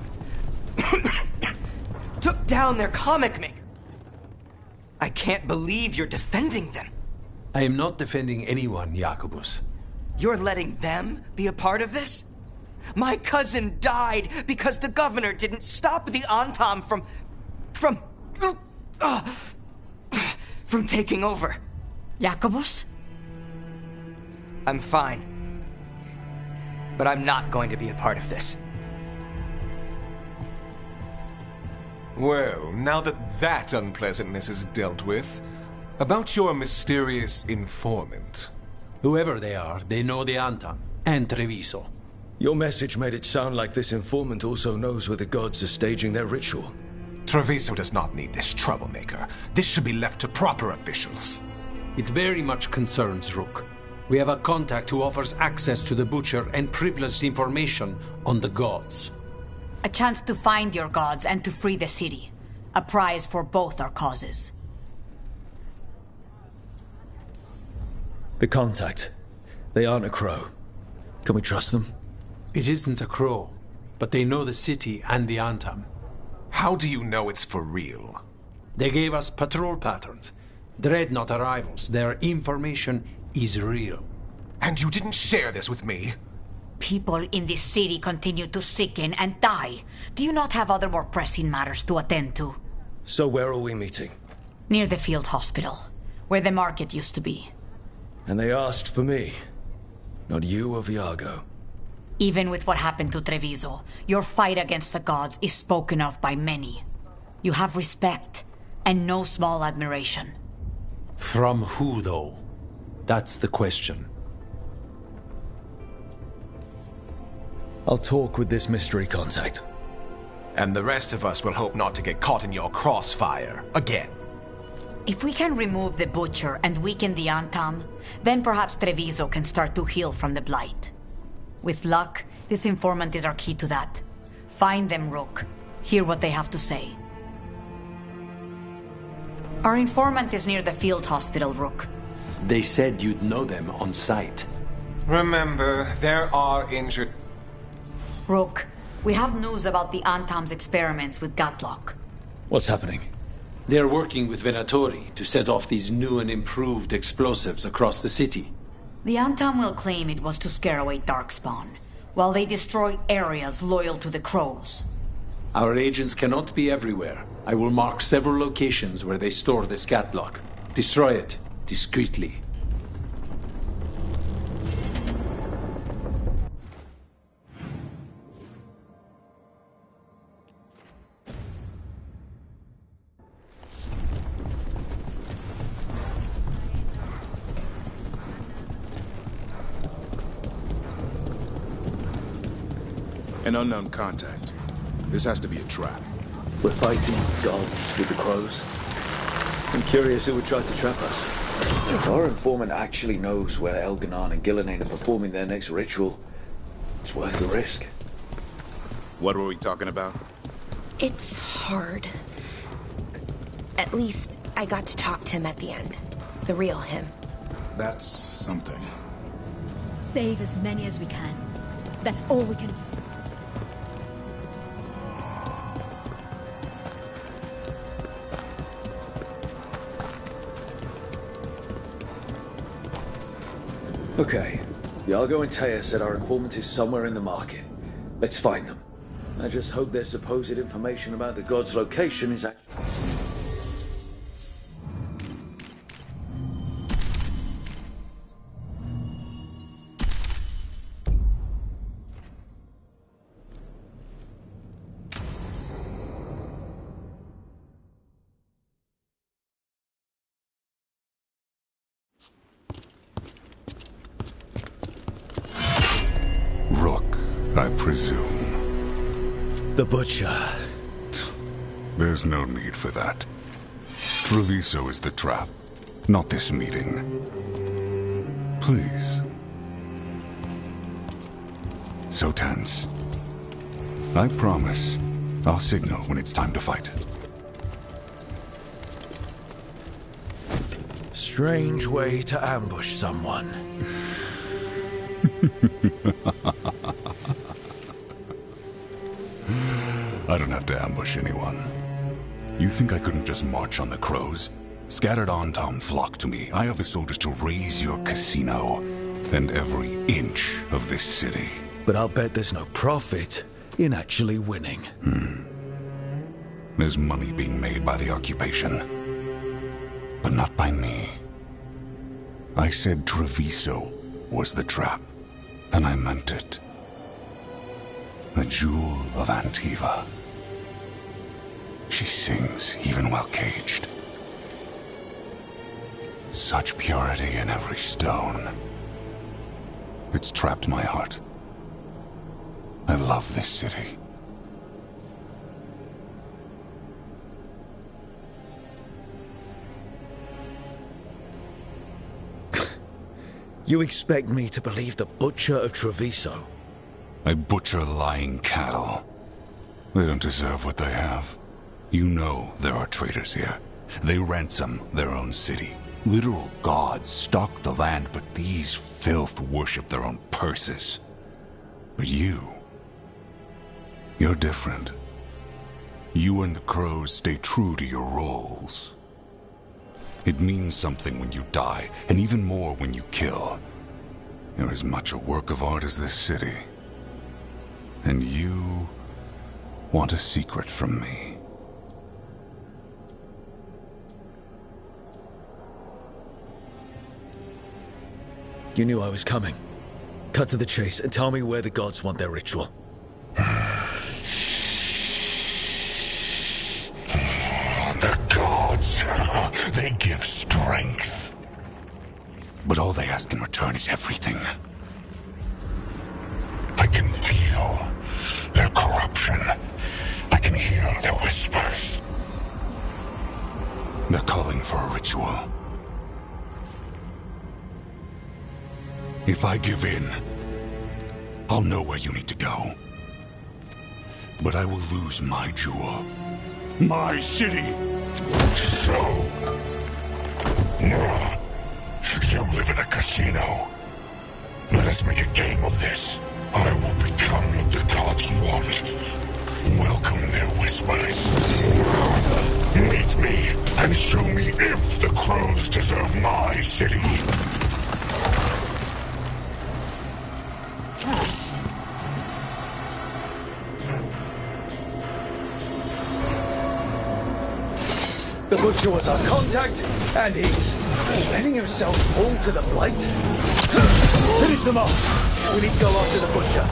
Took down their comic maker. I can't believe you're defending them. I am not defending anyone, Jacobus. You're letting them be a part of this? My cousin died because the governor didn't stop the Antam from taking over. Jacobus? I'm fine. But I'm not going to be a part of this. Well, now that unpleasantness is dealt with, about your mysterious informant. Whoever they are, they know the Antam and Treviso. Your message made it sound like this informant also knows where the gods are staging their ritual. Treviso does not need this troublemaker. This should be left to proper officials. It very much concerns Rook. We have a contact who offers access to the Butcher and privileged information on the gods. A chance to find your gods and to free the city. A prize for both our causes. The contact. They aren't a crow. Can we trust them? It isn't a crow, but they know the city and the Antam. How do you know it's for real? They gave us patrol patterns. Dreadnought arrivals. Their information is real. And you didn't share this with me? People in this city continue to sicken and die. Do you not have other more pressing matters to attend to? So where are we meeting? Near the field hospital, where the market used to be. And they asked for me. Not you or Viago. Even with what happened to Treviso, your fight against the gods is spoken of by many. You have respect, and no small admiration. From who, though? That's the question. I'll talk with this mystery contact. And the rest of us will hope not to get caught in your crossfire again. If we can remove the Butcher and weaken the Antam, then perhaps Treviso can start to heal from the Blight. With luck, this informant is our key to that. Find them, Rook. Hear what they have to say. Our informant is near the field hospital, Rook. They said you'd know them on sight. Remember, there are injured... Rook, we have news about the Antam's experiments with Gatlock. What's happening? They're working with Venatori to set off these new and improved explosives across the city. The Antam will claim it was to scare away Darkspawn, while they destroy areas loyal to the Crows. Our agents cannot be everywhere. I will mark several locations where they store the Gatlock. Destroy it discreetly. An unknown contact. This has to be a trap. We're fighting gods with the crows. I'm curious who would try to trap us. If our informant actually knows where Elganon and Gillenane are performing their next ritual, it's worth the risk. What were we talking about? It's hard. At least, I got to talk to him at the end. The real him. That's something. Save as many as we can. That's all we can do. Okay. Iago and Taya said our informant is somewhere in the market. Let's find them. I just hope their supposed information about the god's location is accurate. Rook, I presume. The Butcher. There's no need for that. Treviso is the trap, not this meeting. Please. So tense. I promise, I'll signal when it's time to fight. Strange way to ambush someone. ambush anyone. You think I couldn't just march on the crows? Scattered Antom flock to me. I have the soldiers to raise your casino and every inch of this city. But I'll bet there's no profit in actually winning. There's money being made by the occupation, but not by me. I said Treviso was the trap, and I meant it. The jewel of Antiva. She sings even while caged. Such purity in every stone. It's trapped my heart. I love this city. You expect me to believe the butcher of Treviso? I butcher lying cattle. They don't deserve what they have. You know there are traitors here. They ransom their own city. Literal gods stalk the land, but these filth worship their own purses. But you're different. You and the crows stay true to your roles. It means something when you die, and even more when you kill. You're as much a work of art as this city. And you want a secret from me. You knew I was coming. Cut to the chase and tell me where the gods want their ritual. The gods, they give strength. But all they ask in return is everything. I can feel their corruption. I can hear their whispers. They're calling for a ritual. If I give in, I'll know where you need to go. But I will lose my jewel. My city! So... you live in a casino. Let us make a game of this. I will become what the gods want. Welcome their whispers. Meet me and show me if the crows deserve my city. The butcher was our contact, and he's letting himself fall to the blight. Finish them off. We need to go after the butcher.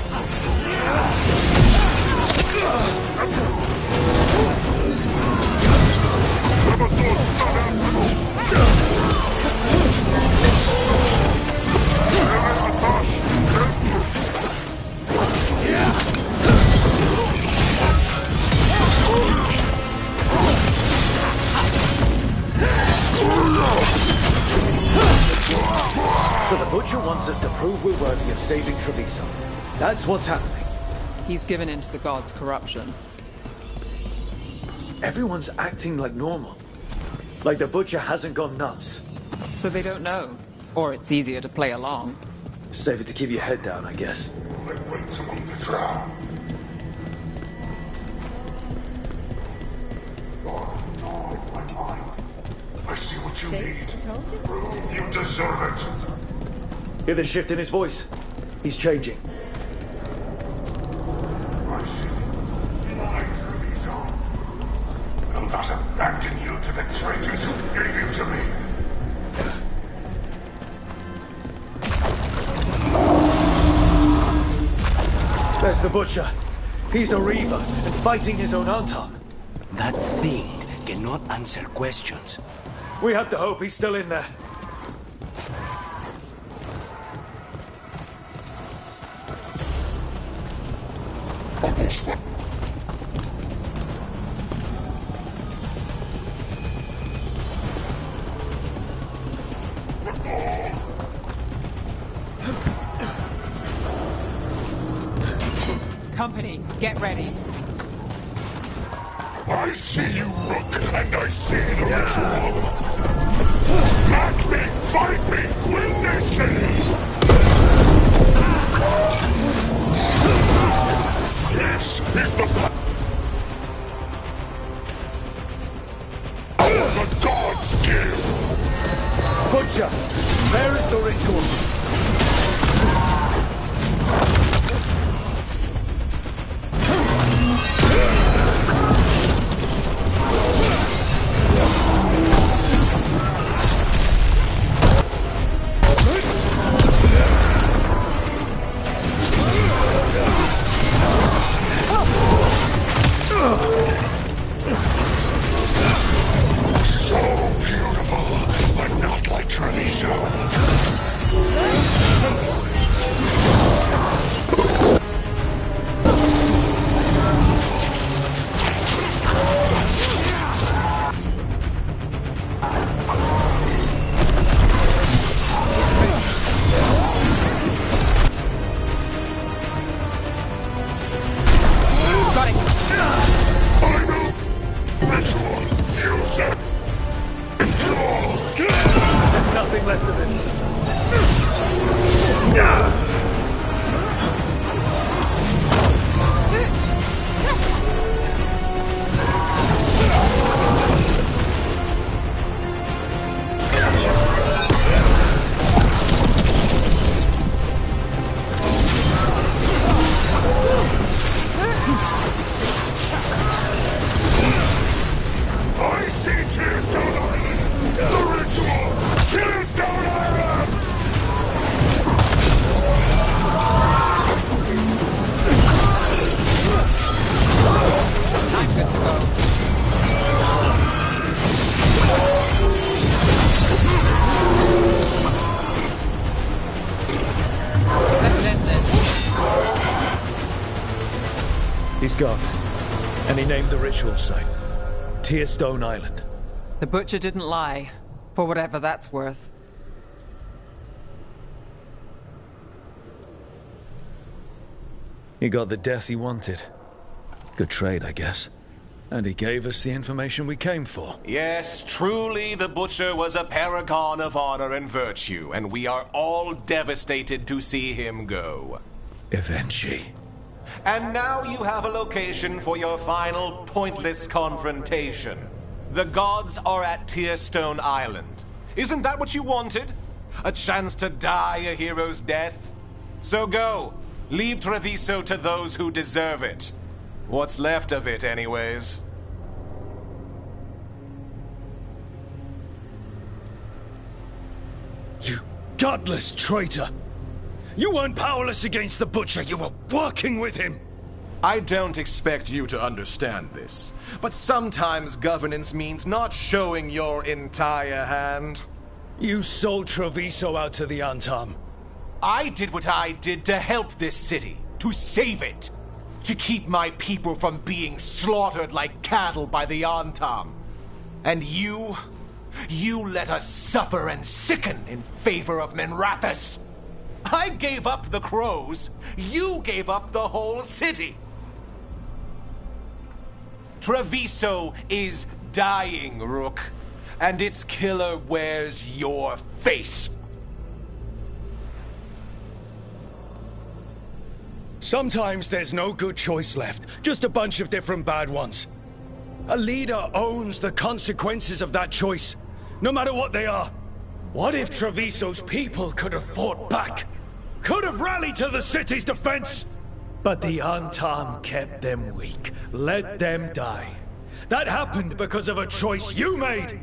So the butcher wants us to prove we're worthy of saving Treviso. That's what's happening. He's given in to the gods' corruption. Everyone's acting like normal. Like the butcher hasn't gone nuts. So they don't know. Or it's easier to play along. Save it to keep your head down, I guess. I wait among the trap. I see what you need. You deserve it. Hear the shift in his voice? He's changing. I see. My Treviso. Will not abandon you to the traitors who gave you to me. There's the butcher. He's a reaver and fighting his own Anton. That thing cannot answer questions. We have to hope he's still in there. Company, get ready. I see you, Rook, and I see the ritual. Match me, fight me, win this city. This is the... He's gone. And he named the ritual site Tearstone Island. The Butcher didn't lie, for whatever that's worth. He got the death he wanted. Good trade, I guess. And he gave us the information we came for. Yes, truly the Butcher was a paragon of honor and virtue, and we are all devastated to see him go. Eventually. And now you have a location for your final pointless confrontation. The gods are at Tearstone Island. Isn't that what you wanted? A chance to die a hero's death? So go. Leave Treviso to those who deserve it. What's left of it, anyways. You godless traitor! You weren't powerless against the Butcher, you were working with him! I don't expect you to understand this, but sometimes governance means not showing your entire hand. You sold Treviso out to the Antam. I did what I did to help this city, to save it, to keep my people from being slaughtered like cattle by the Antam. And you let us suffer and sicken in favor of Minrathous. I gave up the crows, you gave up the whole city. Treviso is dying, Rook, and its killer wears your face. Sometimes there's no good choice left, just a bunch of different bad ones. A leader owns the consequences of that choice, no matter what they are. What if Treviso's people could have fought back? Could have rallied to the city's defense? But the Antam kept them weak, let them die. That happened because of a choice you made.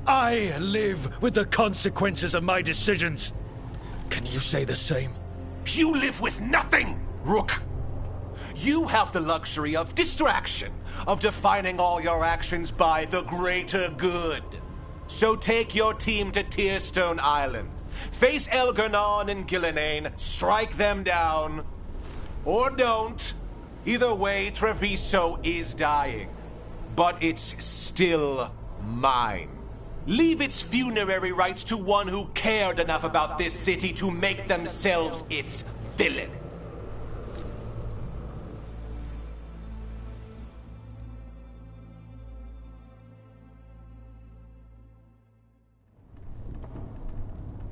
I live with the consequences of my decisions. Can you say the same? You live with nothing, Rook. You have the luxury of distraction, of defining all your actions by the greater good. So take your team to Tearstone Island. Face Elgernon and Gillenane, strike them down. Or don't. Either way, Treviso is dying. But it's still mine. Leave its funerary rites to one who cared enough about this city to make themselves its villain.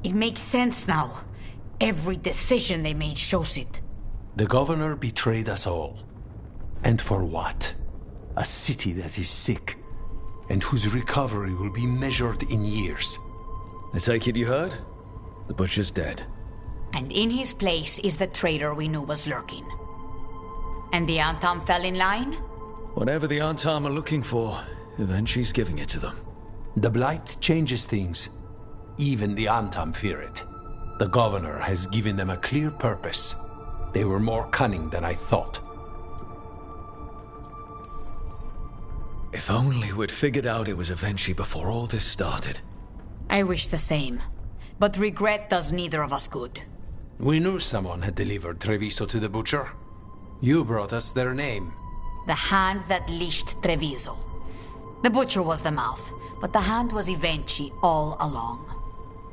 It makes sense now. Every decision they made shows it. The governor betrayed us all. And for what? A city that is sick, and whose recovery will be measured in years. I take it you heard? The Butcher's dead. And in his place is the traitor we knew was lurking. And the Antam fell in line? Whatever the Antam are looking for, Eventually's giving it to them. The Blight changes things. Even the Antam fear it. The governor has given them a clear purpose. They were more cunning than I thought. If only we'd figured out it was Eventually before all this started. I wish the same. But regret does neither of us good. We knew someone had delivered Treviso to the Butcher. You brought us their name. The hand that leashed Treviso. The Butcher was the mouth, but the hand was Eventually all along.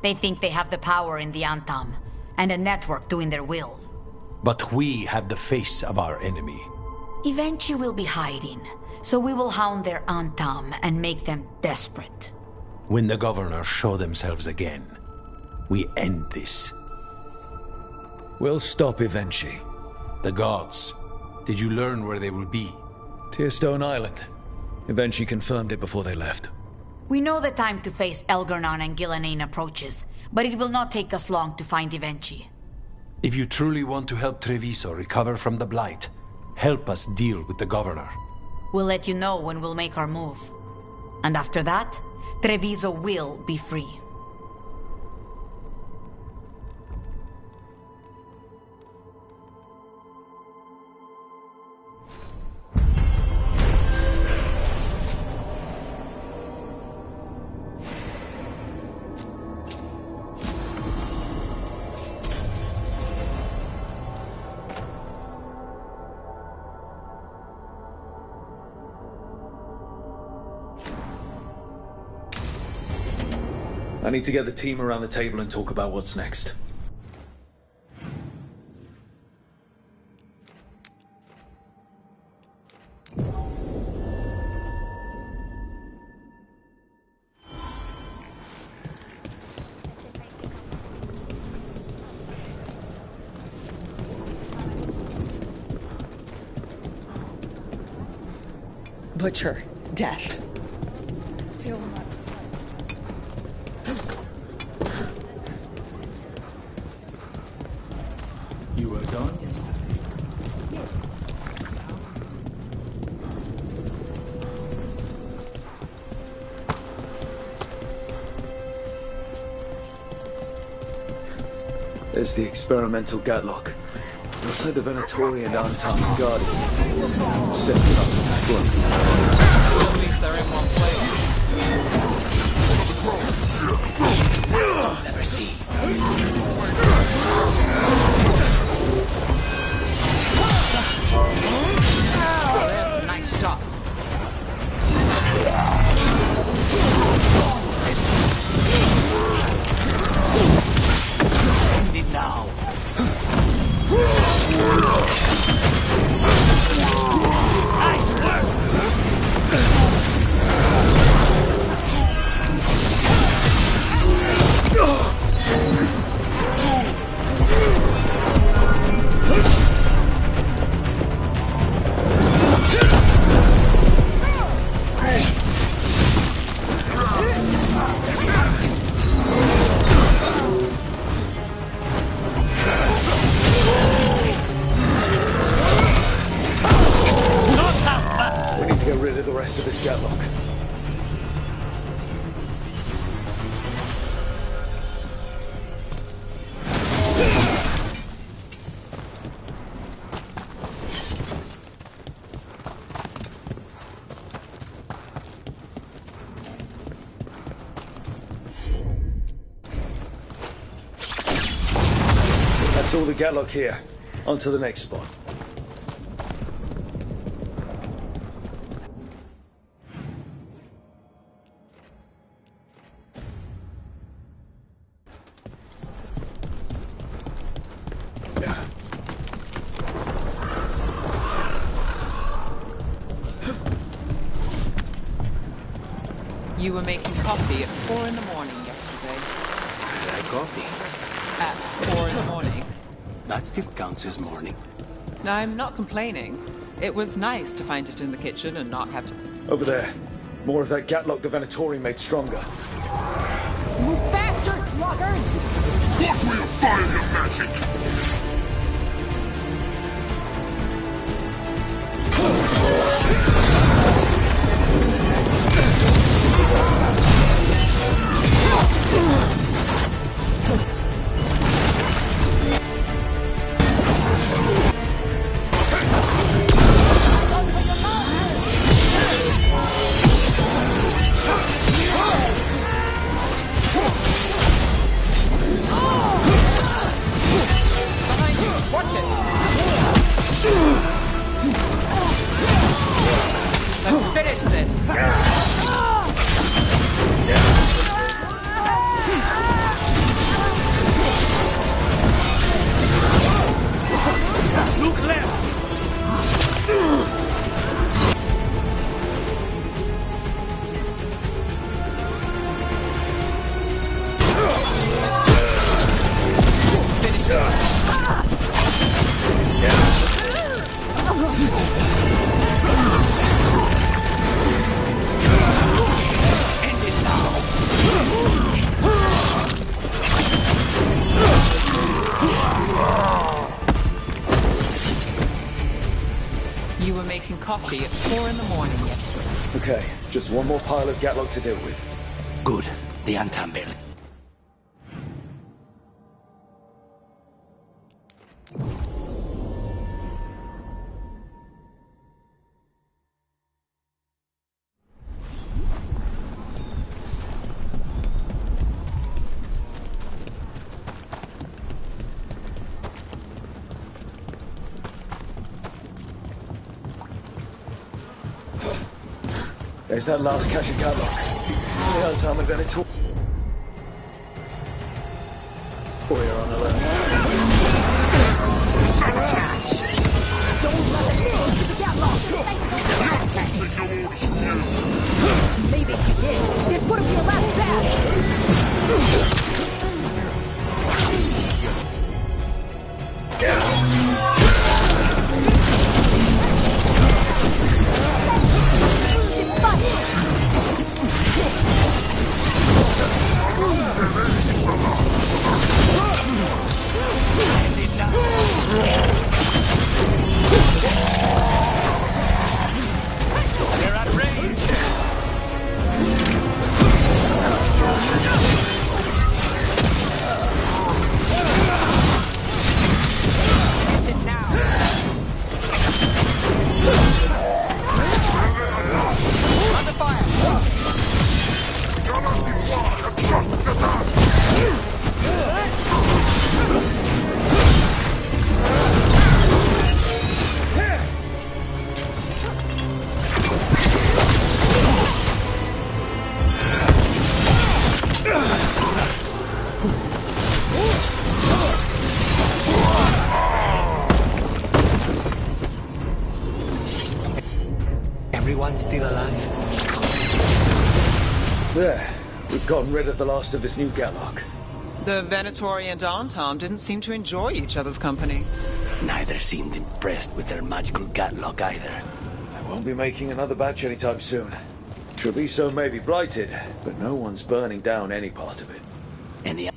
They think they have the power in the Antam, and a network doing their will. But we have the face of our enemy. Eventually will be hiding, so we will hound their Antam and make them desperate. When the governors show themselves again, we end this. We'll stop Eventually. The gods. Did you learn where they will be? Tearstone Island. Eventually confirmed it before they left. We know the time to face Elgernon and Gillenane approaches, but it will not take us long to find Eventually. If you truly want to help Treviso recover from the Blight, help us deal with the governor. We'll let you know when we'll make our move. And after that, Treviso will be free. I need to get the team around the table and talk about what's next. Butcher. Death. Still not... You were gone? There's the experimental Gatlock. Looks like the Venatori and Anton Guardian. Set it up. At least they're in one place. Never see. Oh, there's a nice shot. End it now. Nice work! We need to get rid of the rest of this Gatlock. That's all the Gatlock here. On to the next spot. You were making coffee at 4 in the morning yesterday. I had coffee. At 4 in the morning? That still counts as morning. I'm not complaining. It was nice to find it in the kitchen and not have to... Over there. More of that Gatlock the Venatori made stronger. Move faster, sluggards! Watch where you find your magic! Watch it! Let's finish this! Look left! Finish it! You were making coffee at 4 in the morning yesterday. Okay, just one more pile of Gatlock to deal with. Good. The Antambil. There's that last cache of Gatlocks. The Antam and Venator. Everyone still alive? There. We've gotten rid of the last of this new Gatlock. The Venatori and Antom didn't seem to enjoy each other's company. Neither seemed impressed with their magical Gatlock either. I won't be making another batch anytime soon. Treviso may be blighted, but no one's burning down any part of it. And the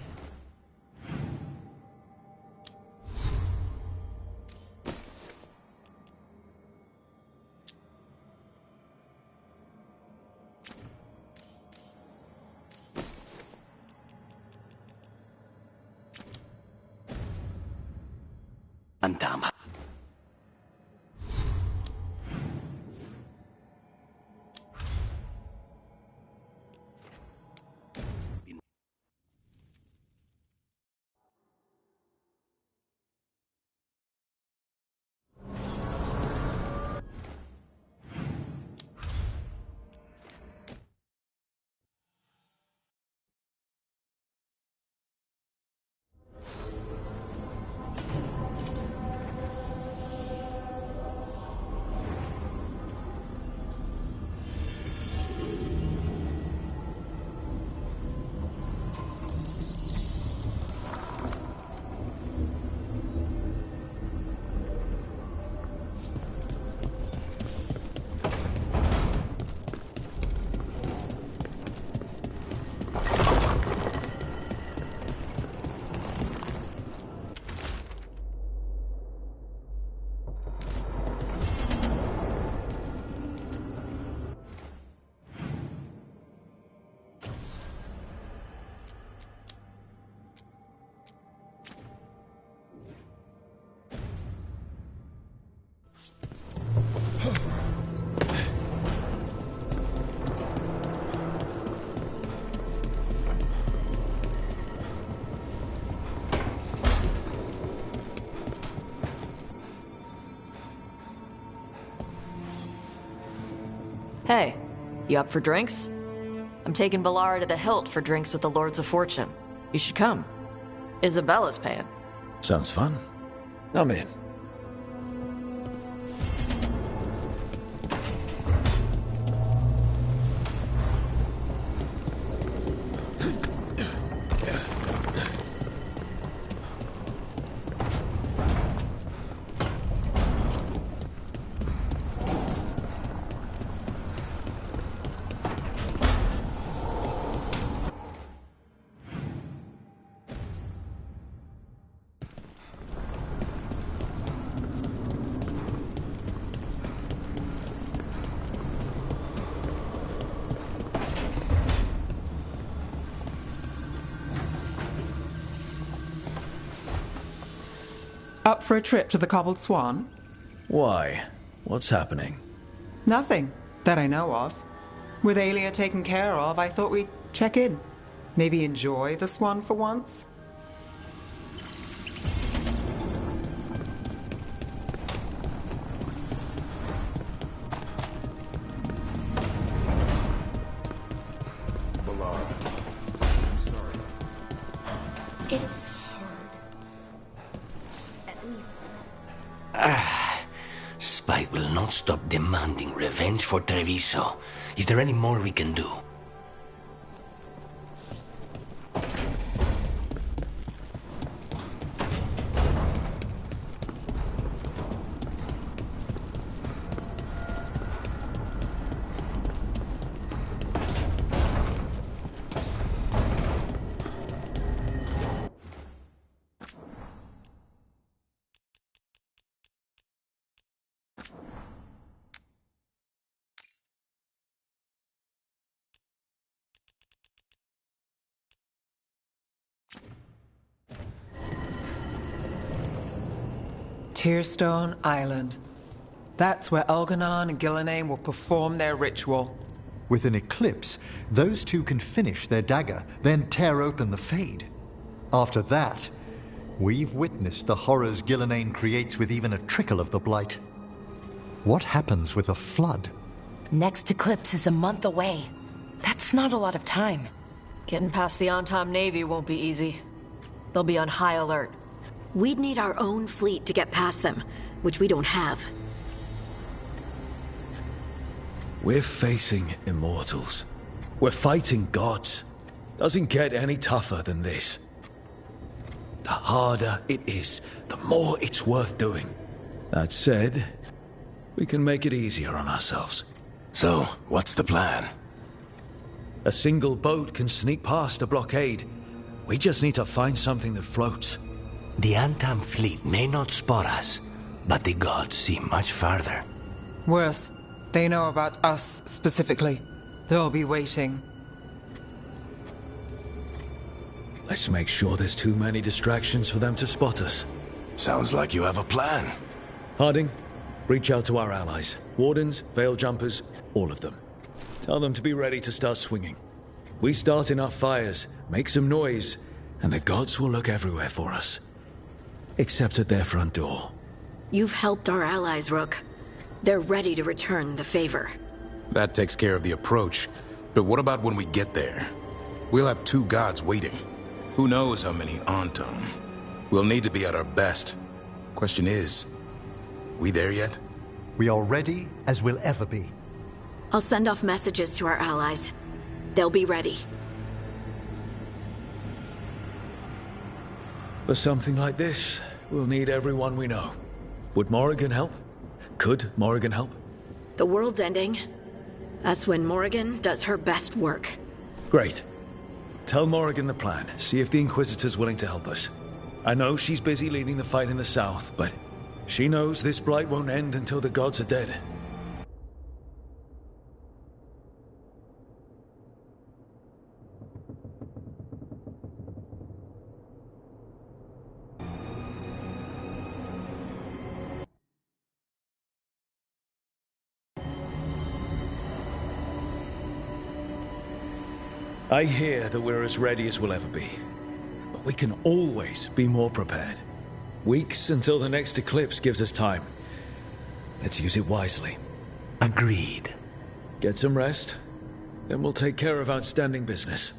Antam. Hey, you up for drinks? I'm taking Bellara to the Hilt for drinks with the Lords of Fortune. You should come. Isabella's paying. Sounds fun. I'm in. Up for a trip to the Cobbled Swan? Why? What's happening? Nothing, that I know of. With Aelia taken care of, I thought we'd check in. Maybe enjoy the Swan for once? It's hard. At least. Spite will not stop demanding revenge for Treviso. Is there any more we can do? Tearstone Island. That's where Elganon and Gillenane will perform their ritual. With an eclipse, those two can finish their dagger, then tear open the Fade. After that, we've witnessed the horrors Gillenane creates with even a trickle of the Blight. What happens with a flood? Next eclipse is a month away. That's not a lot of time. Getting past the Antom Navy won't be easy. They'll be on high alert. We'd need our own fleet to get past them, which we don't have. We're facing immortals. We're fighting gods. Doesn't get any tougher than this. The harder it is, the more it's worth doing. That said, we can make it easier on ourselves. So, what's the plan? A single boat can sneak past a blockade. We just need to find something that floats. The Antam fleet may not spot us, but the gods see much farther. Worse, they know about us specifically. They'll be waiting. Let's make sure there's too many distractions for them to spot us. Sounds like you have a plan. Harding, reach out to our allies. Wardens, Veil Jumpers, all of them. Tell them to be ready to start swinging. We start enough fires, make some noise, and the gods will look everywhere for us. Except at their front door. You've helped our allies, Rook. They're ready to return the favor. That takes care of the approach. But what about when we get there? We'll have 2 gods waiting. Who knows how many Antam? We'll need to be at our best. Question is, we there yet? We are ready as we'll ever be. I'll send off messages to our allies. They'll be ready. For something like this, we'll need everyone we know. Would Morrigan help? Could Morrigan help? The world's ending. That's when Morrigan does her best work. Great. Tell Morrigan the plan. See if the Inquisitor's willing to help us. I know she's busy leading the fight in the south, but she knows this blight won't end until the gods are dead. I hear that we're as ready as we'll ever be. But we can always be more prepared. Weeks until the next eclipse gives us time. Let's use it wisely. Agreed. Get some rest, then we'll take care of outstanding business.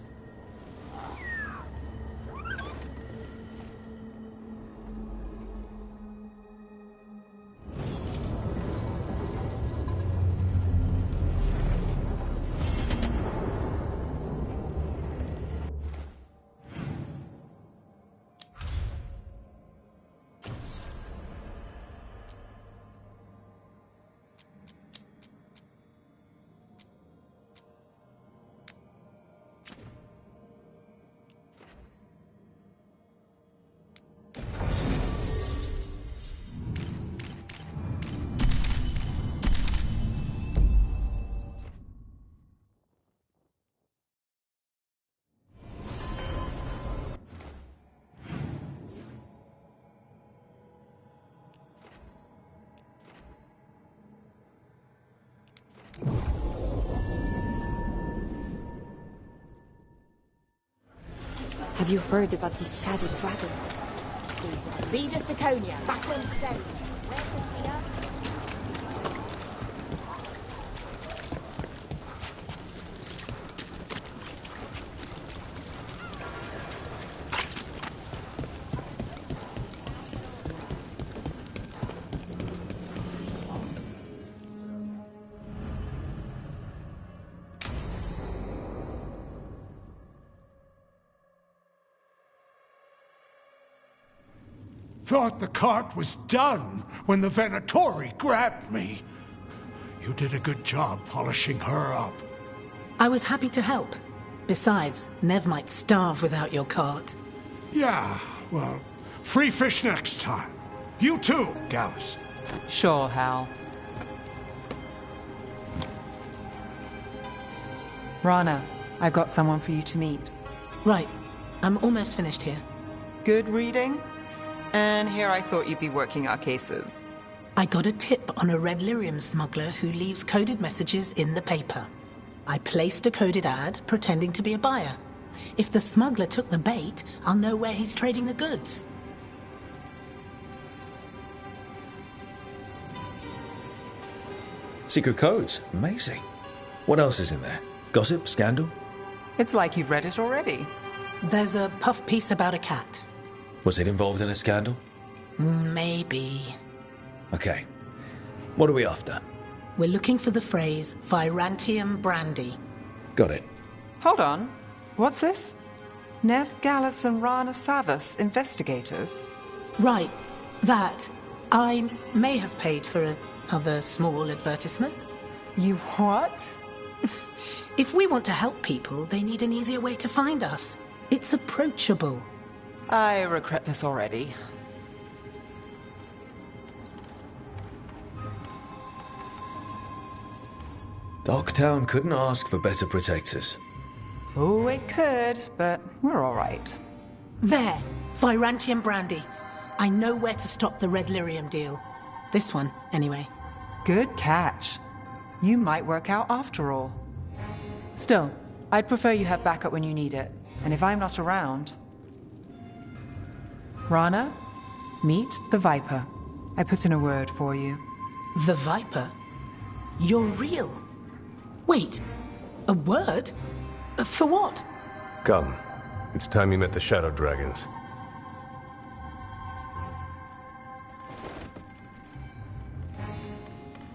Have you heard about these shadowed dragons? Zeta Siconia, back on stage. Where's the seer? Thought the cart was done when the Venatori grabbed me. You did a good job polishing her up. I was happy to help. Besides, Nev might starve without your cart. Yeah, well, free fish next time. You too, Gallus. Sure, Hal. Rana, I've got someone for you to meet. Right. I'm almost finished here. Good reading? And here I thought you'd be working our cases. I got a tip on a red lyrium smuggler who leaves coded messages in the paper. I placed a coded ad, pretending to be a buyer. If the smuggler took the bait, I'll know where he's trading the goods. Secret codes. Amazing. What else is in there? Gossip? Scandal? It's like you've read it already. There's a puff piece about a cat. Was it involved in a scandal? Maybe. Okay. What are we after? We're looking for the phrase Virantium Brandy. Got it. Hold on. What's this? Nev Gallus and Rana Savas, investigators? Right. That. I may have paid for another small advertisement. You what? If we want to help people, they need an easier way to find us. It's approachable. I regret this already. Dogtown couldn't ask for better protectors. Oh, it could, but we're all right. There. Virantium Brandy. I know where to stop the Red Lyrium deal. This one, anyway. Good catch. You might work out after all. Still, I'd prefer you have backup when you need it. And if I'm not around... Rana, meet the Viper. I put in a word for you. The Viper? You're real? Wait, a word? For what? Come. It's time you met the Shadow Dragons.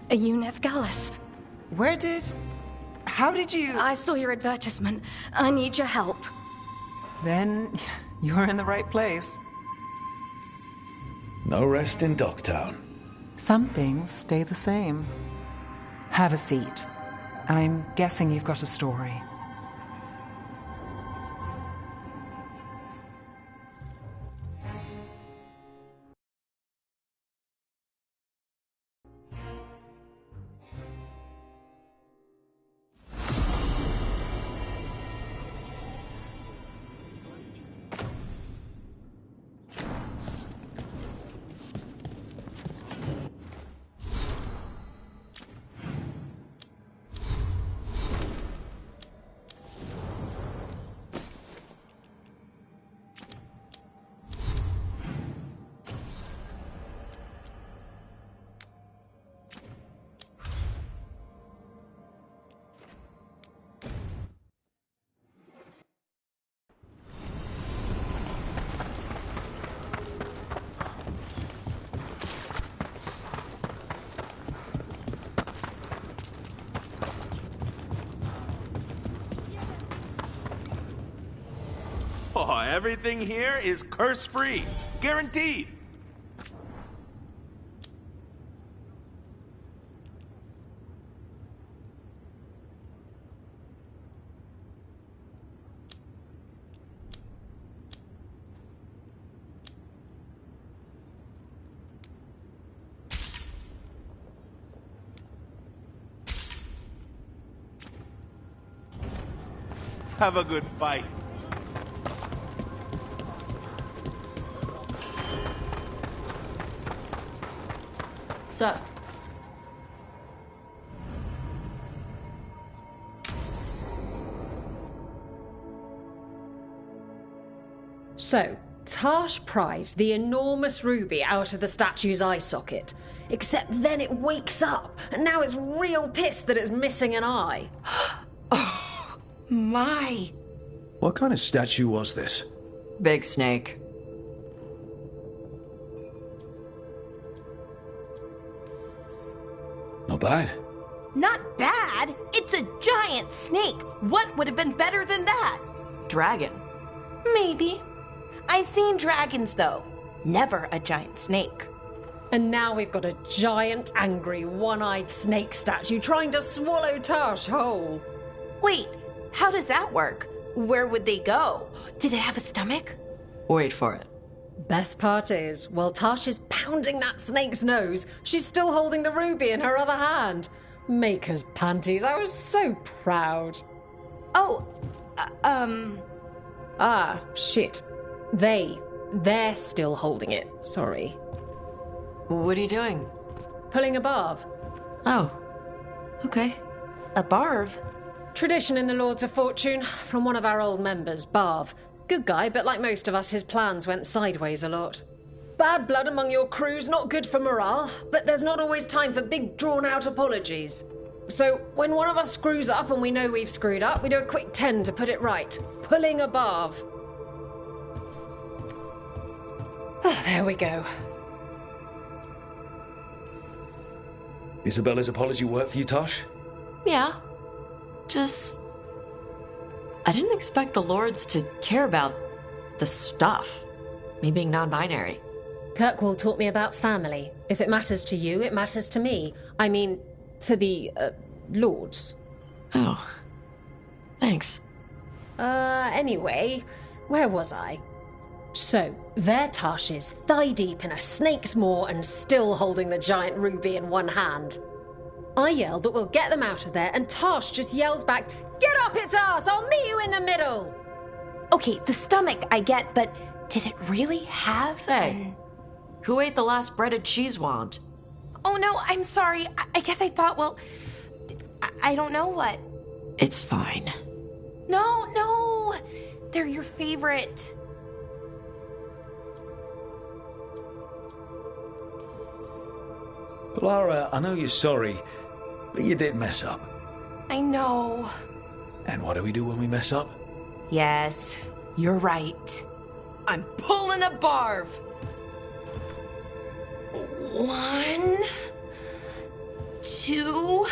Are you Nev Gallus? How did you... I saw your advertisement. I need your help. Then you're in the right place. No rest in Dogtown. Some things stay the same. Have a seat. I'm guessing you've got a story. Oh, everything here is curse-free. Guaranteed. Have a good fight. So, Tarsh pries the enormous ruby out of the statue's eye socket. Except then it wakes up, and now it's real pissed that it's missing an eye. Oh, my. What kind of statue was this? big snake. Not bad. Not bad? It's a giant snake. What would have been better than that? Dragon. Maybe. I've seen dragons, though. Never a giant snake. And now we've got a giant, angry, one-eyed snake statue trying to swallow Tarsh whole. Wait, how does that work? Where would they go? Did it have a stomach? Wait for it. Best part is, while Tarsh is pounding that snake's nose, she's still holding the ruby in her other hand. Maker's panties, I was so proud. Oh, Ah, shit. They're still holding it, sorry. What are you doing? Pulling a barb. Oh, okay. A barb? Tradition in the Lords of Fortune, from one of our old members, Barv. Good guy, but like most of us, his plans went sideways a lot. Bad blood among your crew's not good for morale, but there's not always time for big, drawn-out apologies. So, when one of us screws up and we know we've screwed up, we do a quick 10 to put it right. Pulling a Barv. Ah, there we go. Isabella's apology work for you, Tosh? Yeah. Just... I didn't expect the Lords to care about the stuff. Me being non-binary. Kirkwall taught me about family. If it matters to you, it matters to me. I mean, to the, Lords. Oh. Thanks. Anyway, where was I? So, there Tosh is, thigh-deep in a snake's maw and still holding the giant ruby in one hand. I yell that we'll get them out of there, and Tosh just yells back, "Get up its arse! I'll meet you in the middle!" Okay, the stomach I get, but did it really have Hey, who ate the last breaded cheese wand? Oh no, I'm sorry. I guess I thought, well, I don't know what. It's fine. No, they're your favorite. Lara, I know you're sorry, but you did mess up. I know. And what do we do when we mess up? Yes, you're right. I'm pulling a barv. 1, 2,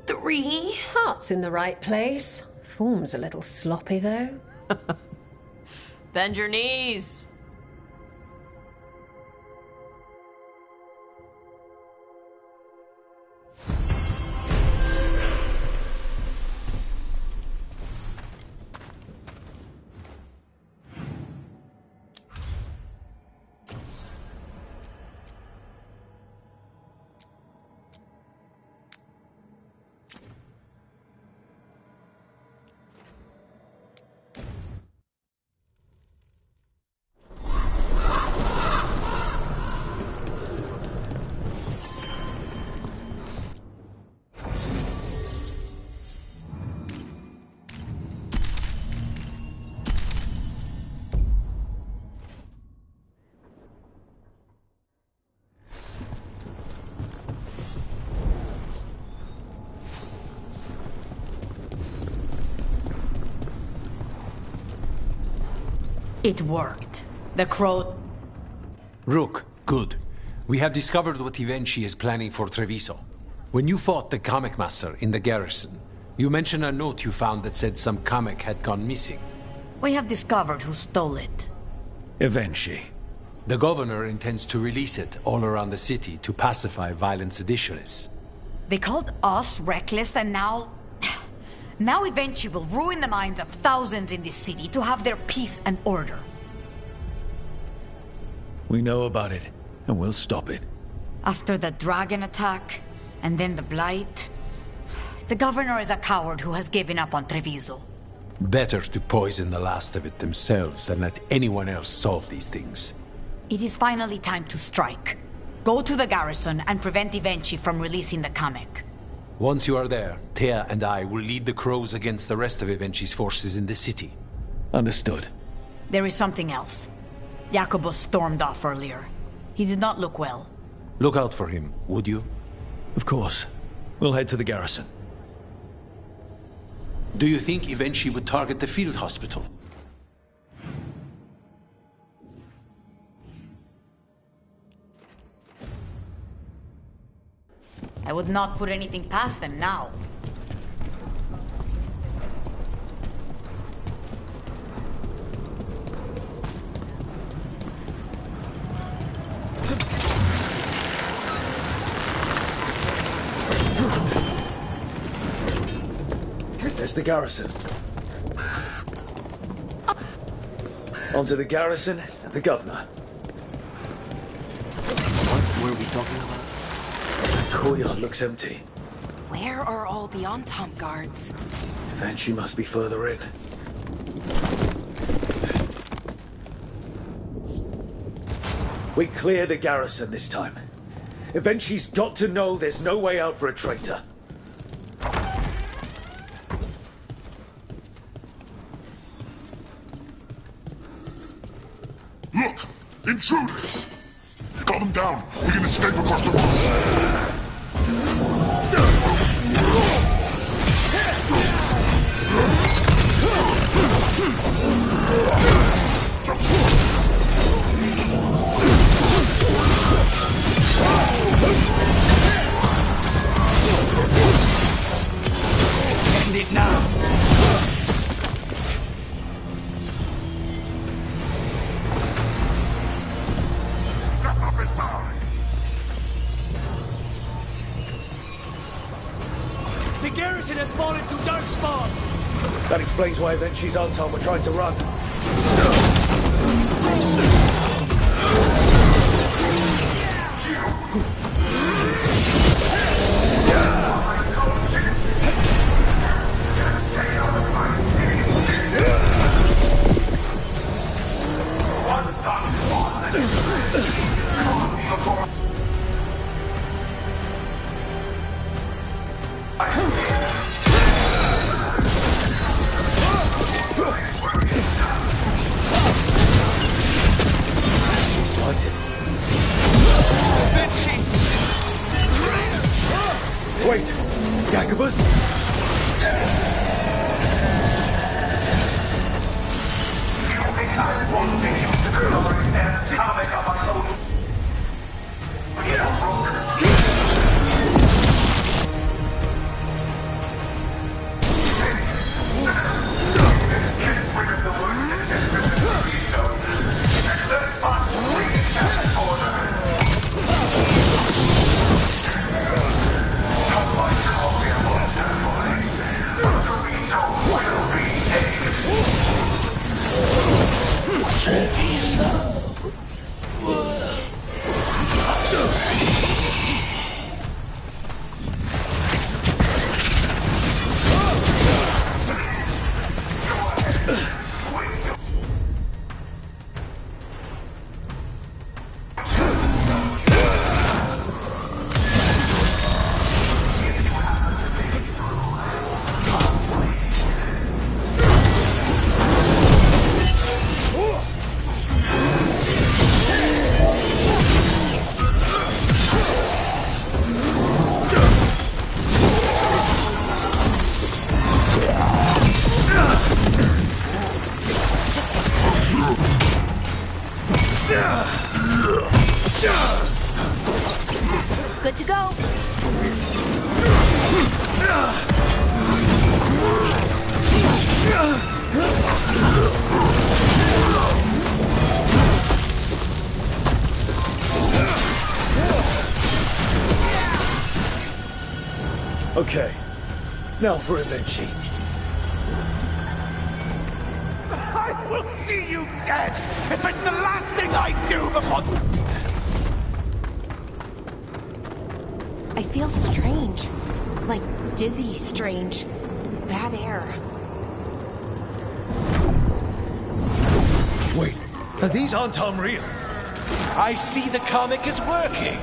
3. Heart's in the right place. Form's a little sloppy, though. Bend your knees. It worked. The crow... Rook, good. We have discovered what Ivenchi is planning for Treviso. When you fought the comic master in the garrison, you mentioned a note you found that said some comic had gone missing. We have discovered who stole it. Ivenchi. The governor intends to release it all around the city to pacify violent seditionists. They called us reckless, and now... Now Ivenchi will ruin the minds of thousands in this city to have their peace and order. We know about it, and we'll stop it. After the dragon attack, and then the blight... The governor is a coward who has given up on Treviso. Better to poison the last of it themselves than let anyone else solve these things. It is finally time to strike. Go to the garrison and prevent Ivenchi from releasing the comic. Once you are there, Thea and I will lead the crows against the rest of Ivenchi's forces in the city. Understood. There is something else. Jacobus stormed off earlier. He did not look well. Look out for him, would you? Of course. We'll head to the garrison. Do you think Ivenchi would target the field hospital? I would not put anything past them now. There's the garrison. Onto the garrison and the governor. What were we talking about? The courtyard looks empty. Where are all the Antom guards? Ivenchi must be further in. We clear the garrison this time. Ivenchi's got to know there's no way out for a traitor. Look! Intruders! Calm them down. We can escape across the roof. garrison has fallen to darkspawn! That explains why Avenci's Anton were trying to run. Wait! Jacobus? Good to go. Okay, now for Avenci. I will see you dead if it's the last thing I do before... I feel strange. Like dizzy strange. Bad air. Wait, are these Anton real? I see the comic is working.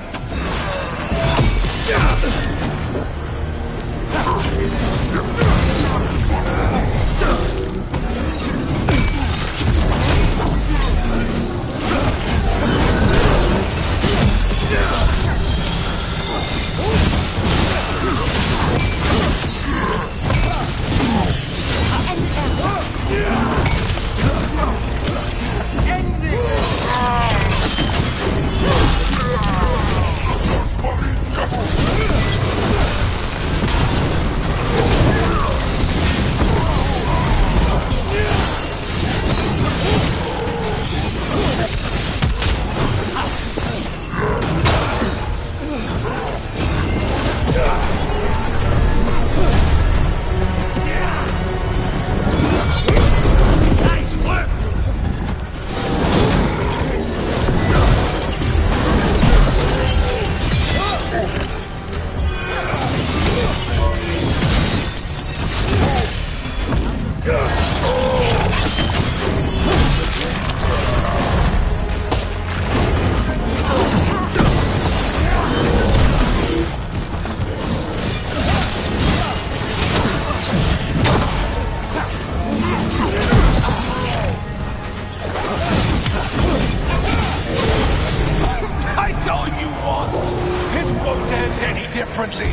Differently.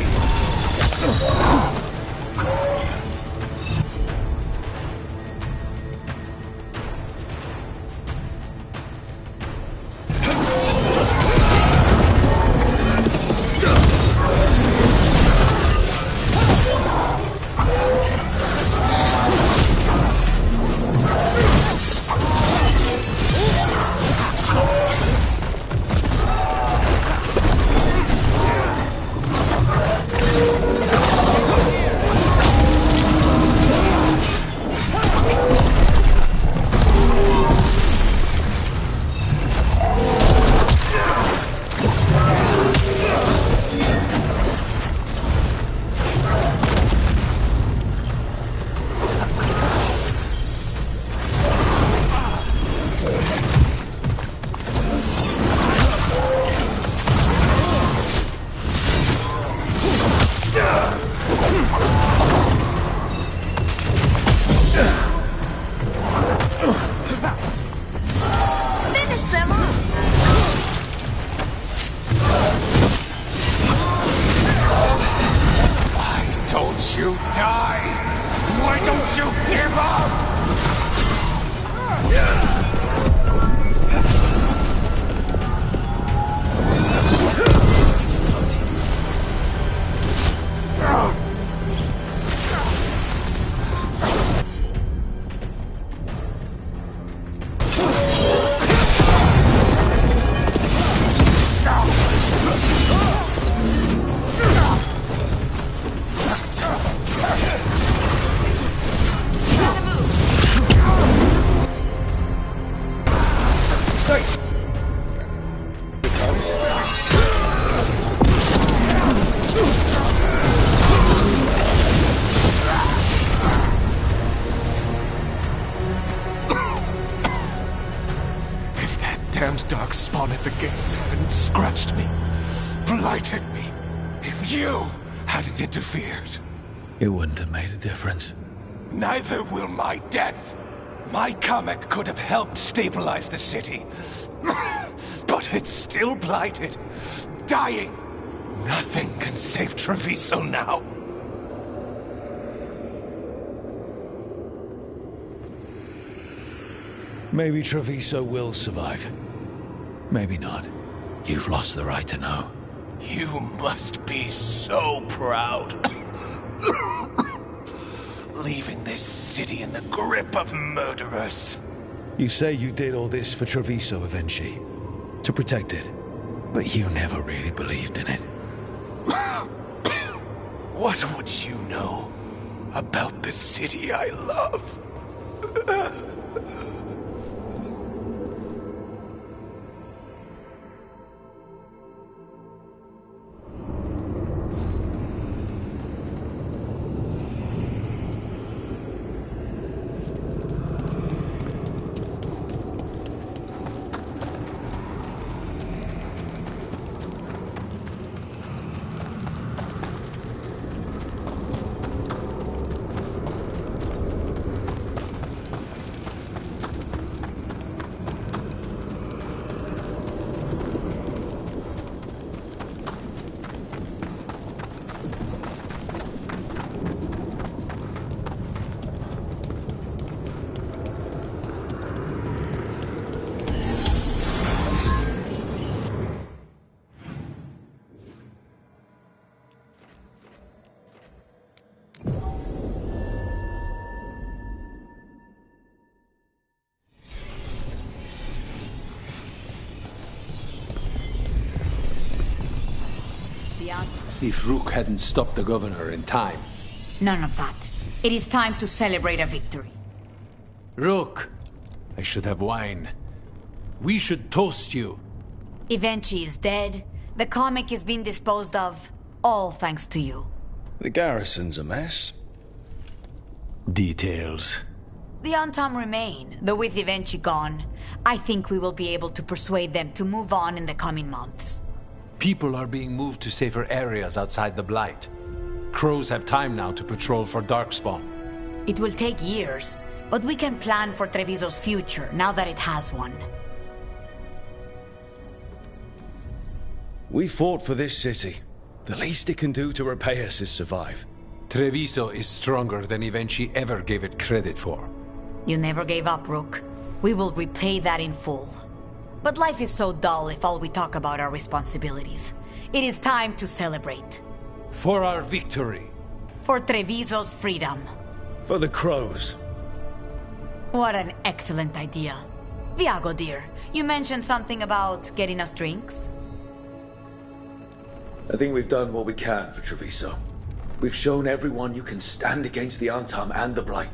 don't you die? Why don't you give up? Damned dark spawn at the gates hadn't scratched me, blighted me. If you hadn't interfered, it wouldn't have made a difference. Neither will my death. My comet could have helped stabilize the city. But it's still blighted, dying. Nothing can save Treviso now. Maybe Treviso will survive. Maybe not. You've lost the right to know. You must be so proud. Leaving this city in the grip of murderers. You say you did all this for Treviso, Avenchi. To protect it. But you never really believed in it. What would you know about the city I love? If Rook hadn't stopped the governor in time. None of that. It is time to celebrate a victory. Rook! I should have wine. We should toast you. Evenchi is dead. The comic is being disposed of. All thanks to you. The garrison's a mess. Details. The Antam remain, though with Evenchi gone, I think we will be able to persuade them to move on in the coming months. People are being moved to safer areas outside the Blight. Crows have time now to patrol for Darkspawn. It will take years, but we can plan for Treviso's future now that it has one. We fought for this city. The least it can do to repay us is survive. Treviso is stronger than Evenchi ever gave it credit for. You never gave up, Rook. We will repay that in full. But life is so dull if all we talk about are responsibilities. It is time to celebrate. For our victory. For Treviso's freedom. For the crows. What an excellent idea. Viago, dear, you mentioned something about getting us drinks? I think we've done what we can for Treviso. We've shown everyone you can stand against the Antam and the Blight.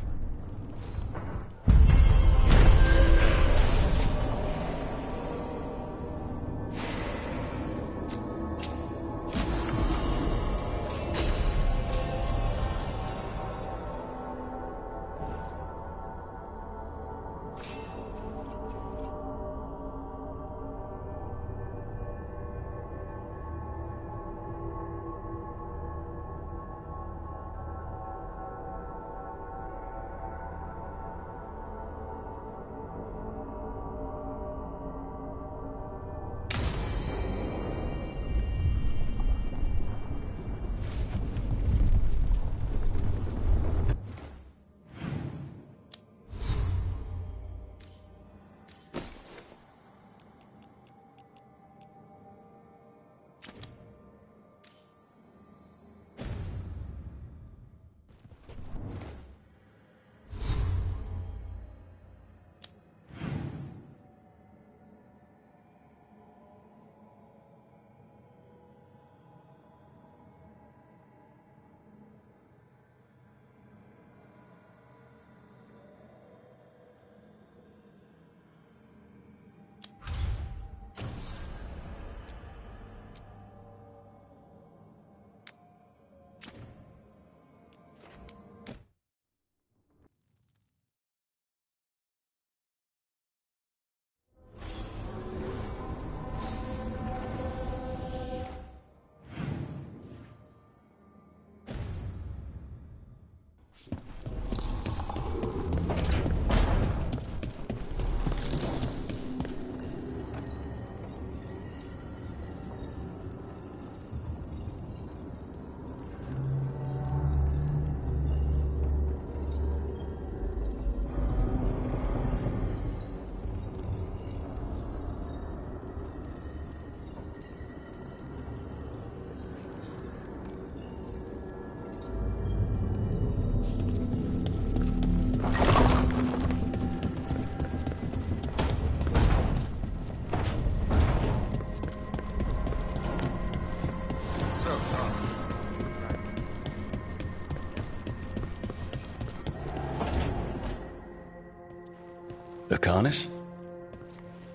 Arcanis?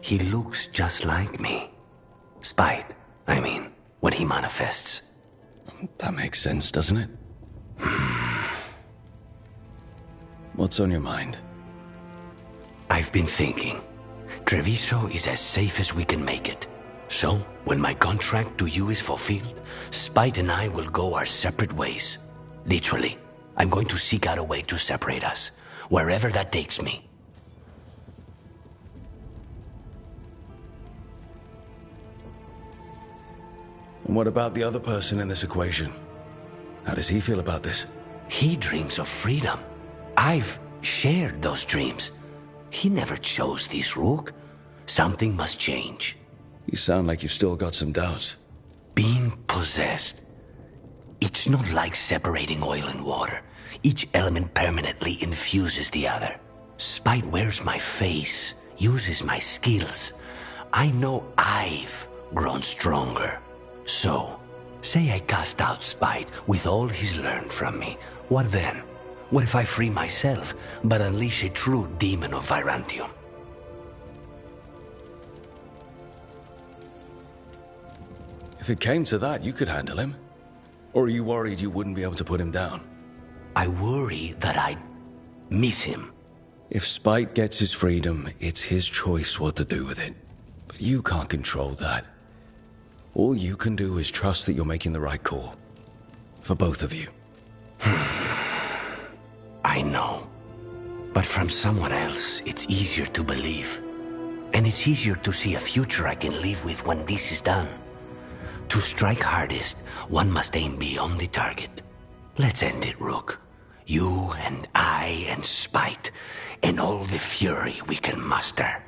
He looks just like me. Spite, I mean, when he manifests. That makes sense, doesn't it? What's on your mind? I've been thinking. Treviso is as safe as we can make it. So, when my contract to you is fulfilled, Spite and I will go our separate ways. Literally, I'm going to seek out a way to separate us, wherever that takes me. And what about the other person in this equation? How does he feel about this? He dreams of freedom. I've shared those dreams. He never chose this, Rook. Something must change. You sound like you've still got some doubts. Being possessed. It's not like separating oil and water. Each element permanently infuses the other. Spite wears my face, uses my skills. I know I've grown stronger. So, say I cast out Spite with all he's learned from me. What then? What if I free myself, but unleash a true demon of Virantium? If it came to that, you could handle him. Or are you worried you wouldn't be able to put him down? I worry that I'd miss him. If Spite gets his freedom, it's his choice what to do with it. But you can't control that. All you can do is trust that you're making the right call. For both of you. I know. But from someone else, it's easier to believe. And it's easier to see a future I can live with when this is done. To strike hardest, one must aim beyond the target. Let's end it, Rook. You and I and Spite, and all the fury we can muster.